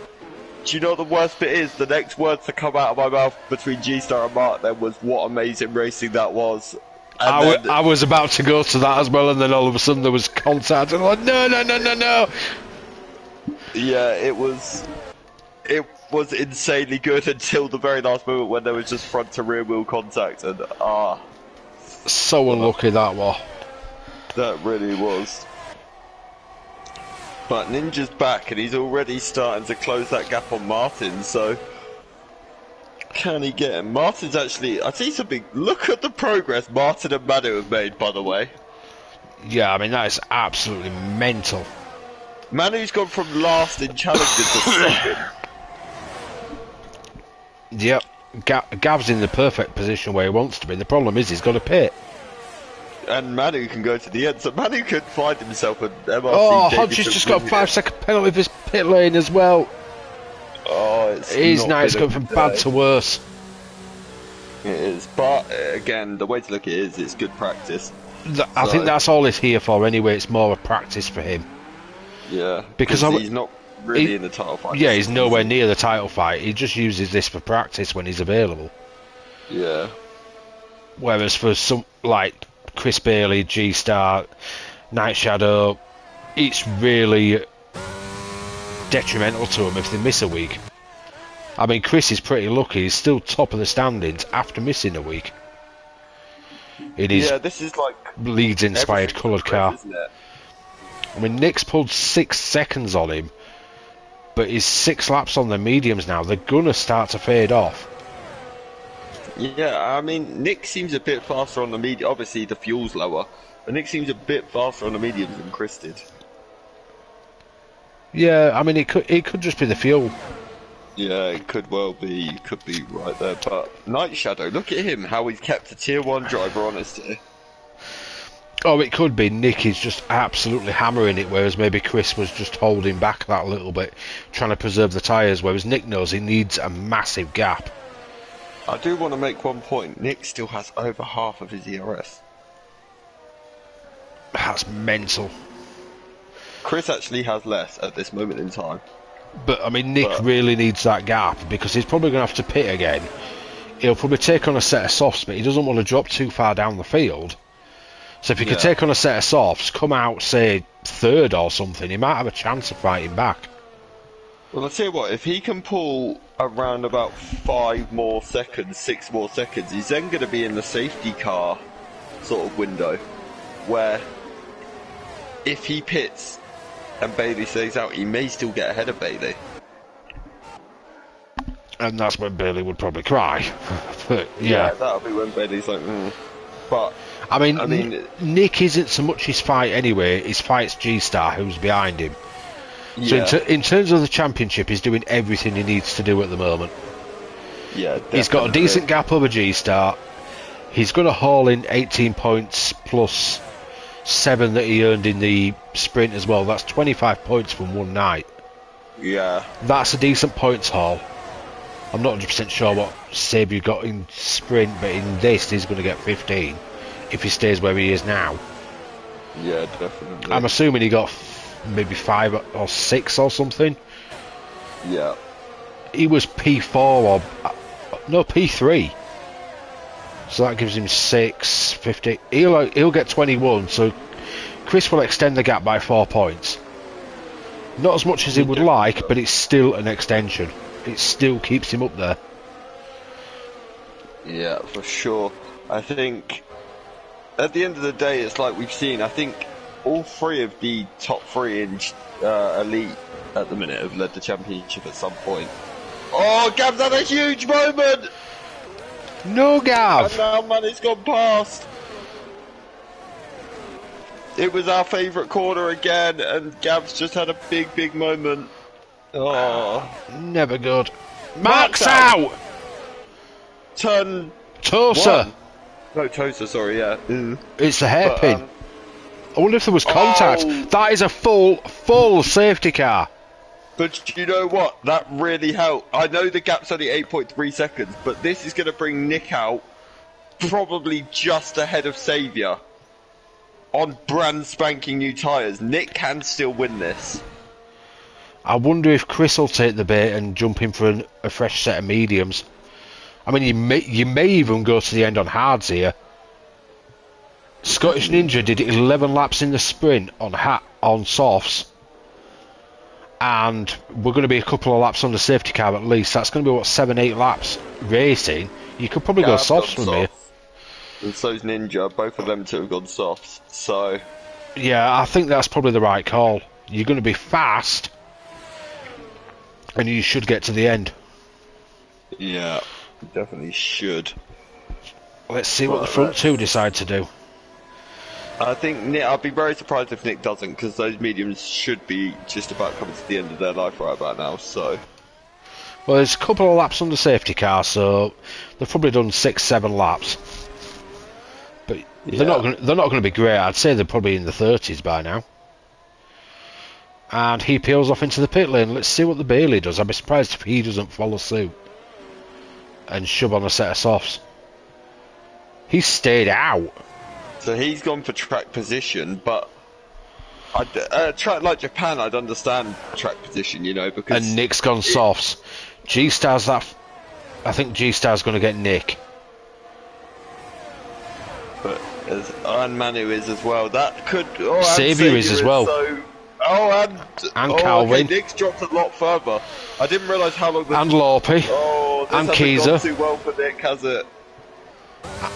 Do you know what the worst bit is? The next words to come out of my mouth between G-Star and Mark then was, what amazing racing that was. I was about to go to that as well, and then all of a sudden there was contact, and I'm like, no. Yeah, it was insanely good until the very last moment when there was just front to rear wheel contact, and so unlucky that was. That really was. But Ninja's back, and he's already starting to close that gap on Martin, so can he get him? Martin's actually, I see some big, look at the progress Martin and Manu have made, by the way. Yeah, I mean, that is absolutely mental. Manu's gone from last in challenges to second. Yep, Gav's in the perfect position where he wants to be. The problem is he's got a pit. And Manu can go to the end, so Manu could find himself an MRC. Oh, Hodge has just got a 5-second penalty for his pit lane as well. Oh, it's now it's going from bad to worse. It is, but again, the way to look at it is it's good practice. I think that's all it's here for anyway. It's more a practice for him. Yeah, because he's not really in the title fight. Yeah, he's nowhere near the title fight. He just uses this for practice when he's available. Yeah. Whereas for some like Chris Bailey, G-Star, Night Shadow, it's really detrimental to them if they miss a week. I mean, Chris is pretty lucky. He's still top of the standings after missing a week. It is. Yeah, this is like Leeds-inspired coloured car. Isn't it? I mean, Nick's pulled 6 seconds on him, but he's 6 laps on the mediums now. They're gonna start to fade off. Yeah, I mean, Nick seems a bit faster on the medium. Obviously, the fuel's lower, but Nick seems a bit faster on the mediums than Chris did. Yeah, I mean, it could just be the fuel. Yeah, it could well be. Could be right there. But Night Shadow, look at him. How he's kept a tier 1 driver honest here. Oh, it could be Nick is just absolutely hammering it, whereas maybe Chris was just holding back that little bit, trying to preserve the tyres, whereas Nick knows he needs a massive gap. I do want to make one point. Nick still has over half of his ERS. That's mental. Chris actually has less at this moment in time. But, I mean, Nick really needs that gap, because he's probably going to have to pit again. He'll probably take on a set of softs, but he doesn't want to drop too far down the field. So if he could take on a set of softs, come out, say, third or something, he might have a chance of fighting back. Well, I'll tell you what, if he can pull around about 5 more seconds, 6 more seconds, he's then going to be in the safety car sort of window, where if he pits and Bailey stays out, he may still get ahead of Bailey. And that's when Bailey would probably cry. But, yeah, that'll be when Bailey's like, But I mean, Nick isn't so much his fight anyway. His fight's G-Star, who's behind him. yeah, So in terms of the championship, he's doing everything he needs to do at the moment. yeah, He's got a decent gap over G-Star. He's going to haul in 18 points plus 7 that he earned in the sprint as well. That's 25 points from one night. Yeah, That's a decent points haul. I'm not 100% sure what Sabia got in sprint, but in this he's going to get 15 if he stays where he is now. yeah, definitely. I'm assuming he got maybe 5 or 6 or something. Yeah, He was P4 or no P3, so that gives him 6, 50. He'll get 21. So Chris will extend the gap by 4 points. Not as much as he would like, but it's still an extension. It still keeps him up there. yeah, for sure. I think at the end of the day, it's like we've seen. I think all 3 of the top 3 in elite at the minute have led the championship at some point. Oh, Gav's had a huge moment! No, Gav! And now money's gone past. It was our favourite corner again, and Gav's just had a big moment. Oh, Never good. Max out! Turn Tosa! 1. No, Tosa, sorry, yeah. It's a hairpin. But, I wonder if there was contact. Oh. That is a full safety car. But you know what? That really helped. I know the gap's only 8.3 seconds, but this is going to bring Nick out probably just ahead of Saviour on brand spanking new tyres. Nick can still win this. I wonder if Chris will take the bait and jump in for a fresh set of mediums. I mean, you may even go to the end on hards here. Scottish Ninja did 11 laps in the sprint on softs, and we're going to be a couple of laps on the safety car at least. That's going to be what, 7-8 laps racing. You could probably go softs from here. And so's Ninja. Both of them two have gone softs. So yeah, I think that's probably the right call. You're going to be fast, and you should get to the end. yeah, definitely should. Let's see what the front 2 decide to do. I think Nick, I'd be very surprised if Nick doesn't, because those mediums should be just about coming to the end of their life right about now. So, Well, there's a couple of laps on the safety car, so they've probably done 6-7 laps. But they're not going to be great. I'd say they're probably in the 30s by now. And he peels off into the pit lane. Let's see what the Bailey does. I'd be surprised if he doesn't follow suit and shove on a set of softs. He stayed out. so he's gone for track position, but track like Japan, I'd understand track position, you know, because And Nick's gone softs. G-Star's that. I think G-Star's going to get Nick. But and Manu is as well. That could. Oh, and Saviour is as well. So, oh, and Calvin. Okay, Nick's dropped a lot further. I didn't realise how long. And Lorpy. Oh, this and hasn't Keyser. gone too well for Nick, has it?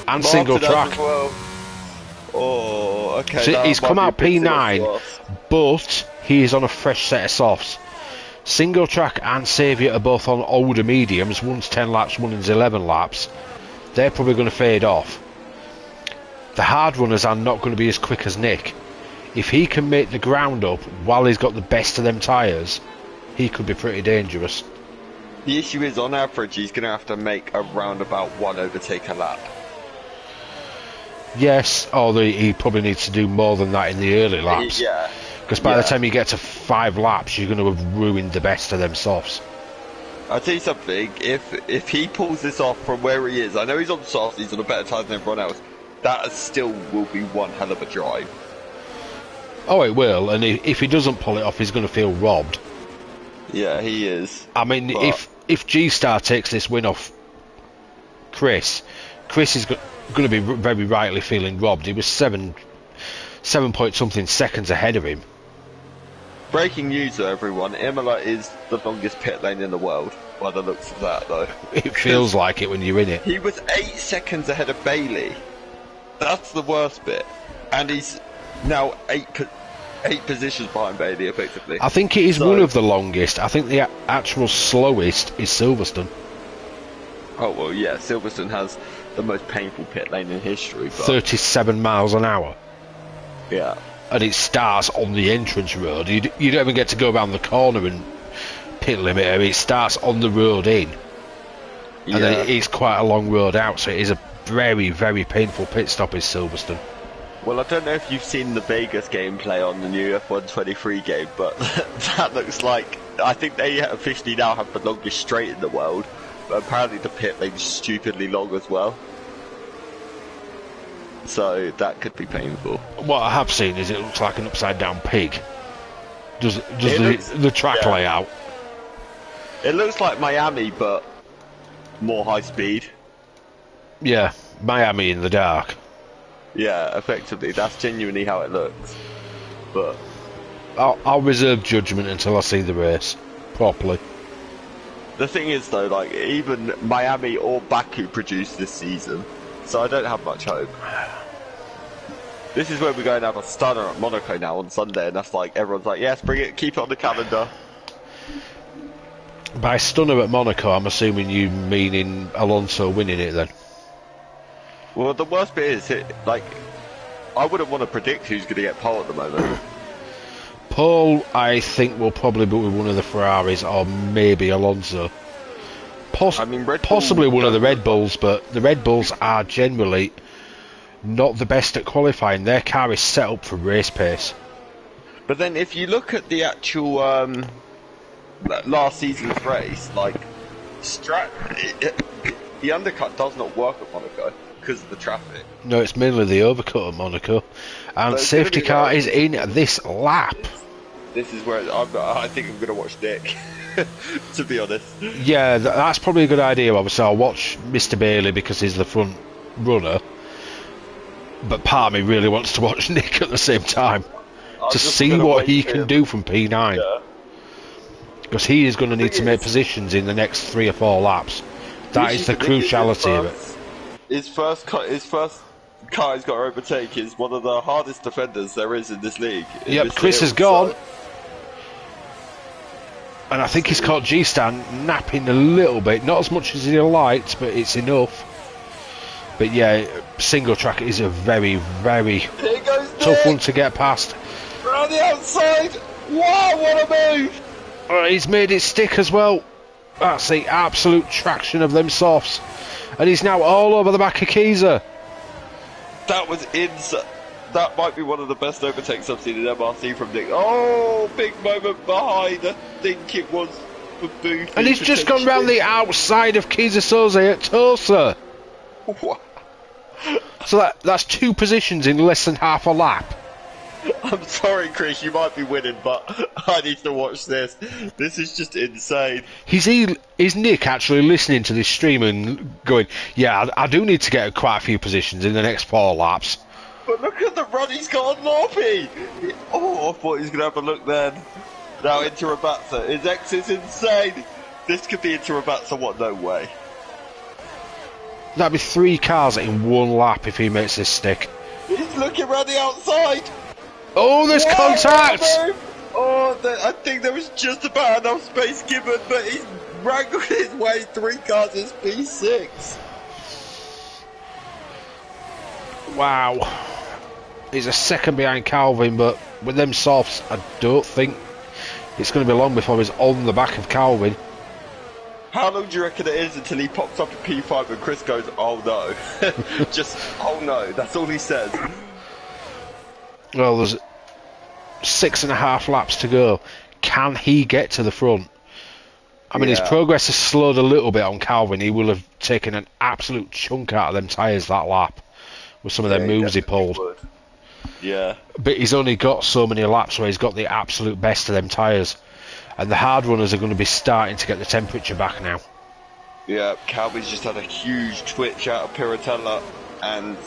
And single Martin has track. as well. Oh, okay. So that he's might come be a out bit too much P9, for us. but he is on a fresh set of softs. Single track and Saviour are both on older mediums. One's 10 laps, one's 11 laps. They're probably going to fade off. The hard runners are not going to be as quick as Nick. If he can make the ground up while he's got the best of them tyres, he could be pretty dangerous. The issue is, on average, he's going to have to make around about 1 overtake a lap. Yes, although he probably needs to do more than that in the early laps. Yeah. Because by the time you get to 5 laps, you're going to have ruined the best of them softs. I'll tell you something, if he pulls this off from where he is, I know he's on soft, he's on a better time than everyone else, that still will be one hell of a drive. Oh, it will, and if he doesn't pull it off, he's going to feel robbed. Yeah, he is. I mean, but... if G-Star takes this win off Chris is going to be very rightly feeling robbed. He was 7 point something seconds ahead of him. Breaking news though, everyone, Imola is the longest pit lane in the world, by the looks of that though. It feels like it when you're in it. He was 8 seconds ahead of Bailey. That's the worst bit. And he's now 8 positions behind Bailey, effectively. I think it is one of the longest. I think the actual slowest is Silverstone. Oh, well, yeah, Silverstone has the most painful pit lane in history. But... 37 miles an hour. Yeah. And it starts on the entrance road. You don't even get to go around the corner and pit limiter. It starts on the road in. And then it's quite a long road out, so it is a very, very painful pit stop in Silverstone. Well, I don't know if you've seen the Vegas gameplay on the new F123 game, but that looks like... I think they officially now have the longest straight in the world, but apparently the pit lane's stupidly long as well. So that could be painful. What I have seen is it looks like an upside-down pig. Does the track layout. It looks like Miami, but more high speed. Yeah, Miami in the dark. Yeah, effectively, that's genuinely how it looks. But I'll reserve judgment until I see the race properly. The thing is, though, like even Miami or Baku produced this season, so I don't have much hope. This is where we're going to have a stunner at Monaco now on Sunday, and that's like everyone's like, yes, bring it, keep it on the calendar. By stunner at Monaco, I'm assuming you meaning Alonso winning it then. Well, the worst bit is, like, I wouldn't want to predict who's going to get pole at the moment. Pole, I think, will probably be one of the Ferraris or maybe Alonso. I mean, possibly one of the Red Bulls, but the Red Bulls are generally not the best at qualifying. Their car is set up for race pace. But then if you look at the actual last season's race, like, the undercut does not work at Monaco because of the traffic. No, it's mainly the overcut at Monaco. And safety car is in this lap. This is where I think I'm going to watch Nick, to be honest. Yeah, that's probably a good idea. Obviously, I'll watch Mr. Bailey because he's the front runner. But part of me really wants to watch Nick at the same time to see what he can do from P9. Yeah. Because he is going to need to make positions in the next 3 or 4 laps. That is the cruciality of it. His first car he's got to overtake is one of the hardest defenders there is in this league. Yep, Chris has gone. And I think he's caught G-Star napping a little bit. Not as much as he liked, but it's enough. But yeah, single track is a very, very tough one to get past. Around the outside! Wow, what a move! He's made it stick as well. That's the absolute traction of them softs. And he's now all over the back of Kiesa. That was insane. That might be one of the best overtakes I've seen in MRC from Nick. Oh, big moment behind. I think it was for Booth. And he's just gone round the outside of Kiesa Soze at Tulsa. What? So that's 2 positions in less than half a lap. I'm sorry, Chris, you might be winning, but I need to watch this. This is just insane. Is Nick actually listening to this stream and going, yeah, I do need to get quite a few positions in the next 4 laps? But look at the run he's got on Lorpy! Oh, I thought he was going to have a look then. Now into Rabatza. His X is insane. This could be into Rabatza, what? No way. That'd be 3 cars in 1 lap if he makes this stick. He's looking around the outside. Oh, there's contact! Oh, I think there was just about enough space given, but he's wrangled his way 3 cars as P6. Wow. He's a second behind Calvin, but with them softs, I don't think it's going to be long before he's on the back of Calvin. How long do you reckon it is until he pops up at P5 and Chris goes, oh no? Just, oh no, that's all he says. Well, there's 6.5 laps to go. Can he get to the front? I mean, his progress has slowed a little bit on Calvin. He will have taken an absolute chunk out of them tyres that lap with some of them moves he pulled. Would. Yeah. But he's only got so many laps where he's got the absolute best of them tyres. And the hard runners are going to be starting to get the temperature back now. Yeah, Calvin's just had a huge twitch out of Piratella, and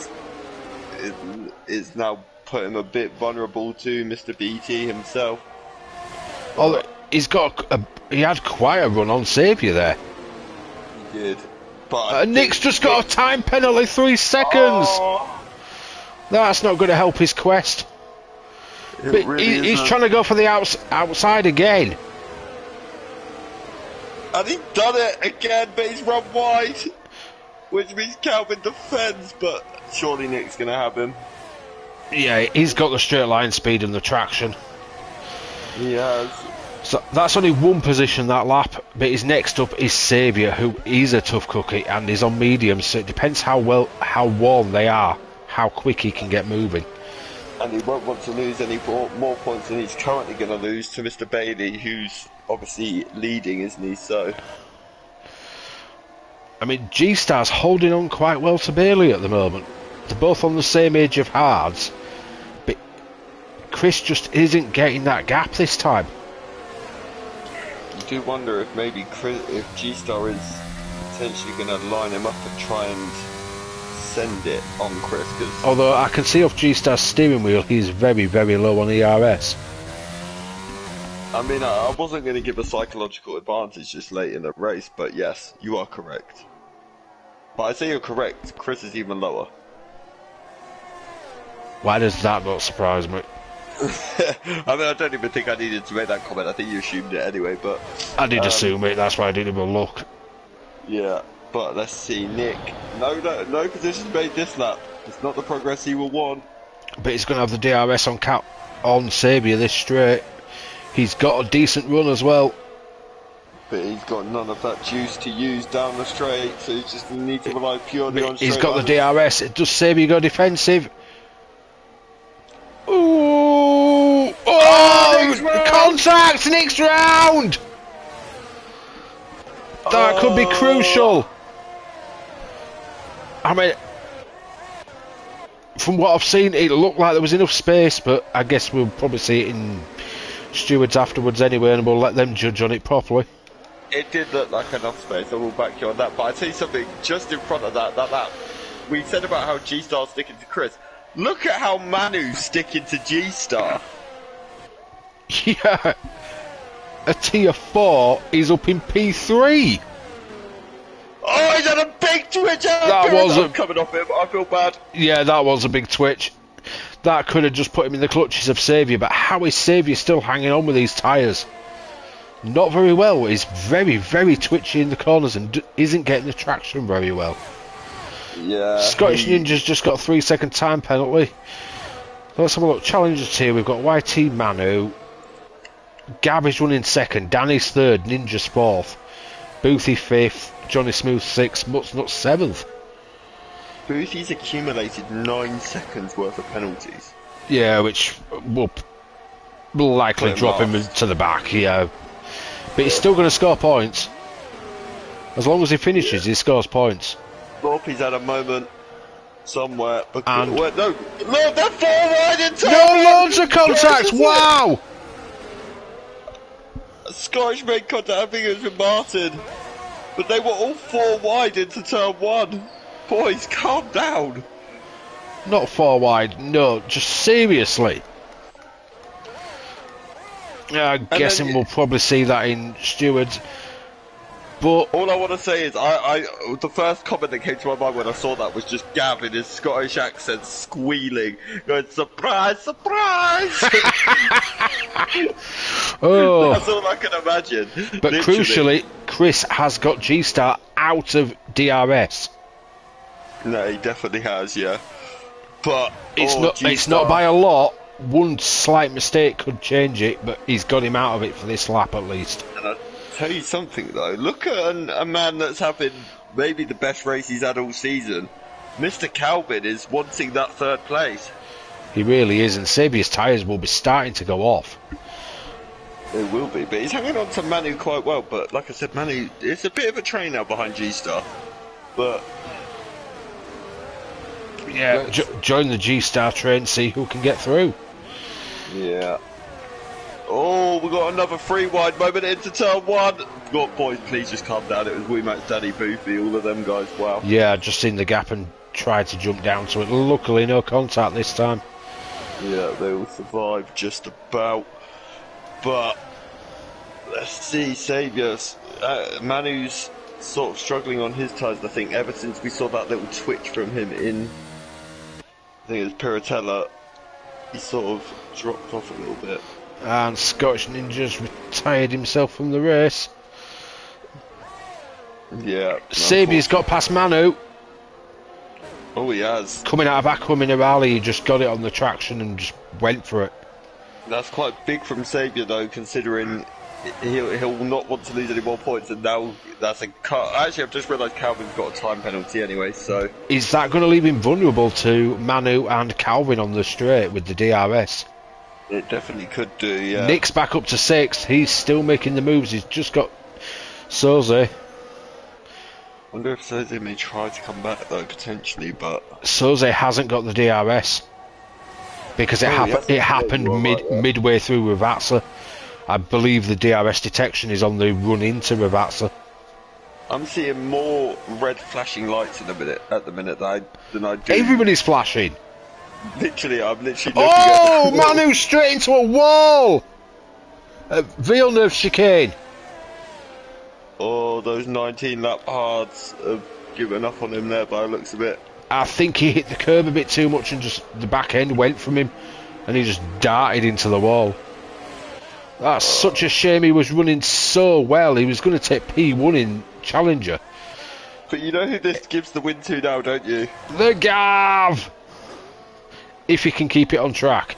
it's now put him a bit vulnerable to Mr. BT himself. Oh, he had quite a run on Xavier there. He did. But Nick's just got a time penalty, 3 seconds. Oh, That's not going to help his quest. But really he's trying to go for the outside again. And he's done it again, but he's run wide. Which means Calvin defends, but surely Nick's going to have him. Yeah, he's got the straight line speed and the traction. He has. So that's only one position that lap, but his next up is Xavier, who is a tough cookie and is on mediums, so it depends how warm they are, how quick he can get moving. And he won't want to lose any more points than he's currently going to lose to Mr. Bailey, who's obviously leading, isn't he? So, I mean, G-Star's holding on quite well to Bailey at the moment. They're both on the same age of hards, but Chris just isn't getting that gap this time. You do wonder if maybe if G-Star is potentially going to line him up and try and send it on Chris. Although I can see off G-Star's steering wheel, he's very, very low on ERS. I mean, I wasn't going to give a psychological advantage this late in the race, but yes, you are correct. But I say you're correct, Chris is even lower. Why does that not surprise me? I mean, I don't even think I needed to make that comment. I think you assumed it anyway, but... I did assume it, that's why I didn't even look. Yeah, but let's see, Nick. No positions made this lap. It's not the progress he will want. But he's going to have the DRS on Xavier this straight. He's got a decent run as well. But he's got none of that juice to use down the straight, so he just needs to rely purely on straight. He's got the DRS. Does Xavier go defensive? Ooh! Oh! Contact! Next round! That could be crucial. I mean, from what I've seen, it looked like there was enough space, but I guess we'll probably see it in stewards afterwards anyway, and we'll let them judge on it properly. It did look like enough space, I will back you on that, but I'll tell you something, just in front of that lap, we said about how G-Star's sticking to Chris. Look at how Manu's sticking to G-Star. Yeah. A tier 4 is up in P3. Oh, he's had a big twitch out. That was coming off him. I feel bad. Yeah, that was a big twitch. That could have just put him in the clutches of Xavier, but how is Xavier still hanging on with these tyres? Not very well. He's very, very twitchy in the corners and isn't getting the traction very well. Yeah. Scottish Ninja's just got a 3-second time penalty. Let's have a look. Challengers here. We've got YT Manu. Gab is running second. Danny's third. Ninja's fourth. Boothie fifth. Johnny Smooth sixth. Mutsnut seventh. Boothie's accumulated 9 seconds worth of penalties. Yeah, which will likely drop him to the back, yeah. But he's still going to score points. As long as he finishes, he scores points. Lorpy's had a moment somewhere. And no, they're 4 wide in turn. No, loads of contacts, wow! Scottish made contact, I think it was with Martin. But they were all 4 wide into turn 1. Boys, calm down. Not 4 wide, no, just seriously. I'm guessing we'll probably see that in stewards. But all I want to say is, the first comment that came to my mind when I saw that was just Gav in his Scottish accent squealing, going, surprise, surprise! Oh. That's all I can imagine. But literally. Crucially, Chris has got G-Star out of DRS. No, he definitely has, yeah. But it's not by a lot. One slight mistake could change it, but he's got him out of it for this lap at least. Tell you something though, look at a man that's having maybe the best race he's had all season. Mr. Calvin is wanting that third place. He really is, and Sabia's tyres will be starting to go off. It will be, but he's hanging on to Manu quite well. But like I said, Manu, it's a bit of a train now behind G-Star. But yeah, join the G-Star train, see who can get through. Yeah. Oh, we got another free wide moment into turn one. God, boys, please just calm down. It was Womack's Danny Boothby, all of them guys. Wow. Yeah, just seen the gap and tried to jump down to it. Luckily, no contact this time. Yeah, they all survived just about. But let's see, Saviours. Manu's sort of struggling on his tyres, I think, ever since we saw that little twitch from him in, I think it was Piratella. He sort of dropped off a little bit. And Scottish Ninja's retired himself from the race. Yeah. Sabia's got past Manu. Oh, he has. Coming out of Aqua Minerale, he just got it on the traction and just went for it. That's quite big from Saviour, though, considering he'll not want to lose any more points, and now that's a cut. Actually, I've just realised Calvin's got a time penalty anyway, so... Is that going to leave him vulnerable to Manu and Calvin on the straight with the DRS? It definitely could do, yeah. Nick's back up to 6th. He's still making the moves. He's just got Soze. Wonder if Soze may try to come back, though, potentially, but... Soze hasn't got the DRS. Because it happened midway through Ravazza. I believe the DRS detection is on the run into Ravazza. I'm seeing more red flashing lights at the minute than I do. Everybody's flashing. Literally, I'm literally looking Oh, Manu straight into a wall! Villeneuve chicane. Oh, those 19 lap hards have given up on him there by the looks of it. I think he hit the curb a bit too much and just the back end went from him and he just darted into the wall. That's such a shame. He was running so well. He was going to take P1 in Challenger. But you know who this gives the win to now, don't you? The Gav! If he can keep it on track.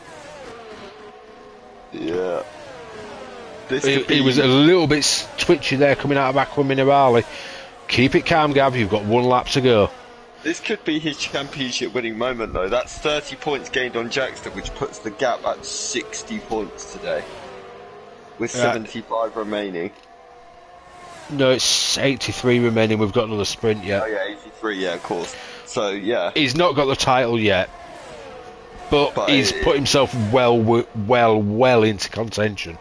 Yeah. He was a little bit twitchy there coming out of Aqua Minerale. Keep it calm, Gav. You've got 1 lap to go. This could be his championship winning moment, though. That's 30 points gained on Jackson, which puts the gap at 60 points today. With 75 remaining. No, it's 83 remaining. We've got another sprint yet. Oh, yeah, 83, yeah, of course. So, yeah. He's not got the title yet. But he's put himself well into contention.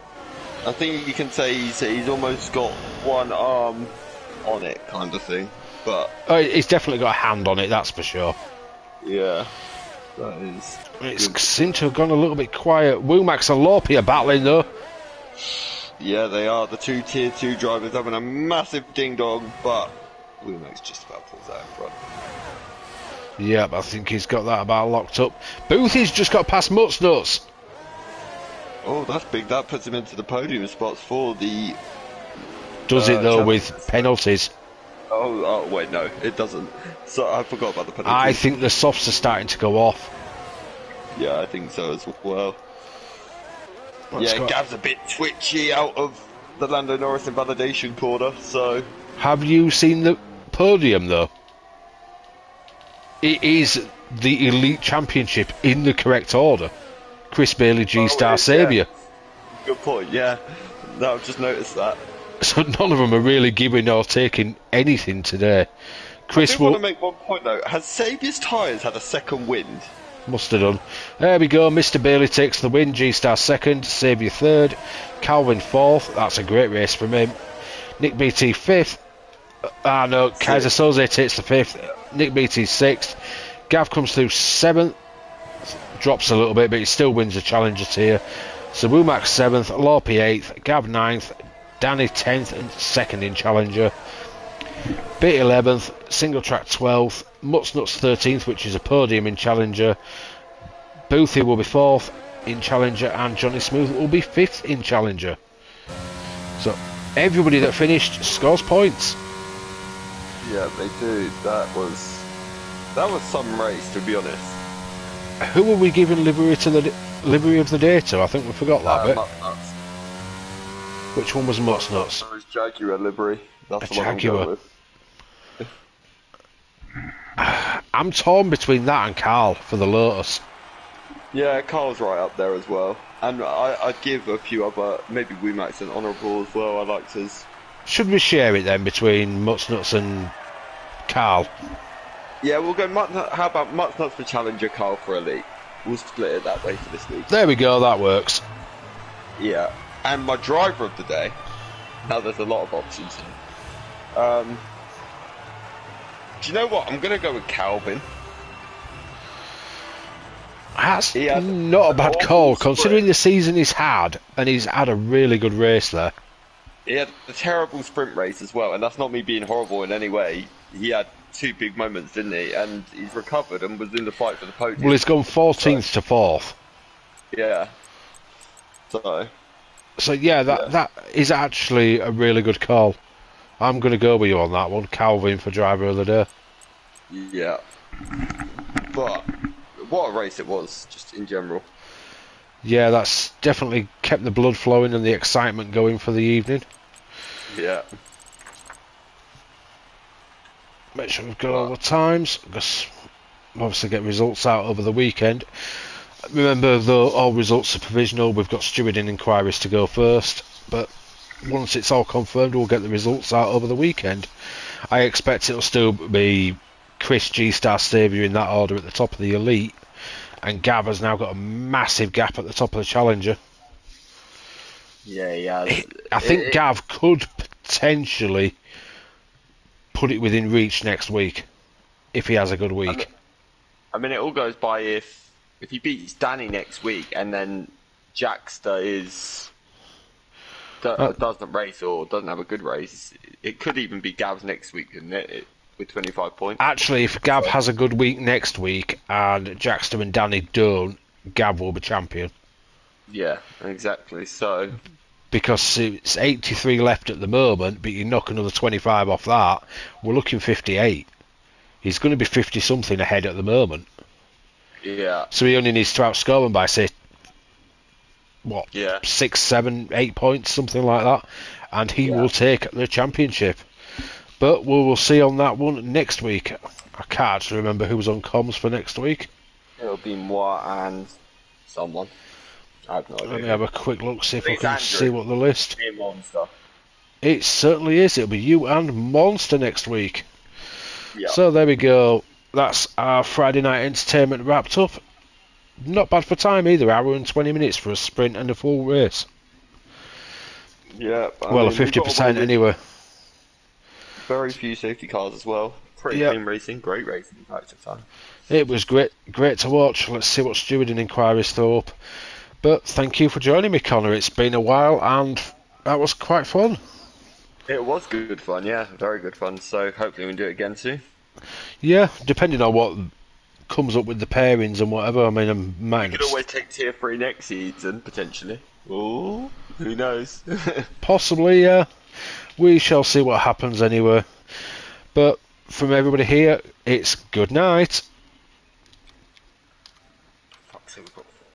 I think you can say he's almost got one arm on it, kind of thing. But he's definitely got a hand on it, that's for sure. Yeah, that is. It seemed to have gone a little bit quiet. Womack and Lorpy are battling though. Yeah, they are. The two tier 2 drivers having a massive ding dong, but Womack's just about pulls out in front. Yep, I think he's got that about locked up. Boothie's just got past Mutsnuts. Oh, that's big. That puts him into the podium spots for the... Does it though with penalties? Oh, wait, no, it doesn't. So I forgot about the penalties. I think the softs are starting to go off. Yeah, I think so as well. Yeah, Gav's a bit twitchy out of the Lando Norris invalidation corner, so... Have you seen the podium though? It is the Elite Championship in the correct order. Chris Bailey, G-Star, Saviour. Yeah. Good point, yeah. No, I've just noticed that. So none of them are really giving or taking anything today. Chris I do want to make one point though. Has Saviour's tyres had a second wind? Must have done. There we go. Mr. Bailey takes the win. G-Star second. Saviour third. Calvin fourth. That's a great race from him. Nick BT fifth. No, Kaiser Soze takes the fifth. Nick BT sixth. Gav comes through seventh. Drops a little bit, but he still wins the Challenger tier. So Womack seventh. Lorpy eighth. Gav ninth. Danny 10th and 2nd in Challenger. Bit 11th, single track 12th, Mutsnuts 13th, which is a podium in Challenger. Boothie will be 4th in Challenger, and Johnny Smooth will be 5th in Challenger. So everybody that finished scores points. Yeah, they do. That was some race, to be honest. Who are we giving livery of the day to? I think we forgot that bit. Mutsnuts. Which one was Mutsnuts? Jaguar livery. That's A the one I'm Jaguar. going with. I'm torn between that and Carl for the Lotus. Yeah, Carl's right up there as well. And I'd give a few other, maybe Wemax an honourable as well. I liked his. Should we share it then between Mutts Nuts and Carl? Yeah, we'll go. How about Mutts Nuts for Challenger, Carl for Elite? We'll split it that way for this week. There we go, that works. Yeah. And my driver of the day. Now there's a lot of options here. Do you know what? I'm going to go with Calvin. That's not a bad call, considering the season he's had, and he's had a really good race there. He had a terrible sprint race as well, and that's not me being horrible in any way. He had 2 big moments, didn't he? And he's recovered and was in the fight for the podium. Well, he's gone 14th to 4th. Yeah. So yeah, that is actually a really good call. I'm going to go with you on that one, Calvin for driver of the day. Yeah. But what a race it was, just in general. Yeah, that's definitely kept the blood flowing and the excitement going for the evening. Yeah. Make sure we've got all the times, because obviously get results out over the weekend. Remember, though, all results are provisional. We've got stewarding inquiries to go first, but once it's all confirmed, we'll get the results out over the weekend. I expect it'll still be Chris, G-Star, Saviour in that order at the top of the Elite, and Gav has now got a massive gap at the top of the Challenger. Yeah. I think Gav could potentially put it within reach next week if he has a good week. I mean, it all goes by if he beats Danny next week and then Jackster doesn't race or doesn't have a good race. It could even be Gav's next week, couldn't it? With 25 points. Actually, if Gav has a good week next week and Jackster and Danny don't, Gav will be champion. Yeah, exactly. So because it's 83 left at the moment, but you knock another 25 off that, we're looking 58. He's going to be 50 something ahead at the moment. Yeah. So he only needs to outscore him by, say, what? Yeah. 6, 7, 8 points, something like that, and he will take the championship. But we will see on that one next week. I can't actually remember who was on comms for next week. It'll be moi and someone. I have no idea. Let me have a quick look, see if I can Andrew. see what the list. Monster. It certainly is. It'll be you and Monster next week. Yeah. So there we go. That's our Friday night entertainment wrapped up. Not bad for time either. Hour and 20 minutes for a sprint and a full race. Yeah. Well, 50% anyway. Very few safety cars as well. Pretty clean racing. Great racing. Active time. It was great to watch. Let's see what stewarding inquiries throw up. But thank you for joining me, Connor. It's been a while and that was quite fun. It was good fun, yeah. Very good fun. So hopefully we can do it again soon. Yeah, depending on what comes up with the pairings and whatever. I mean, we could always take tier 3 next season, potentially. Ooh, who knows? Possibly, yeah. We shall see what happens anyway. But from everybody here, it's good night.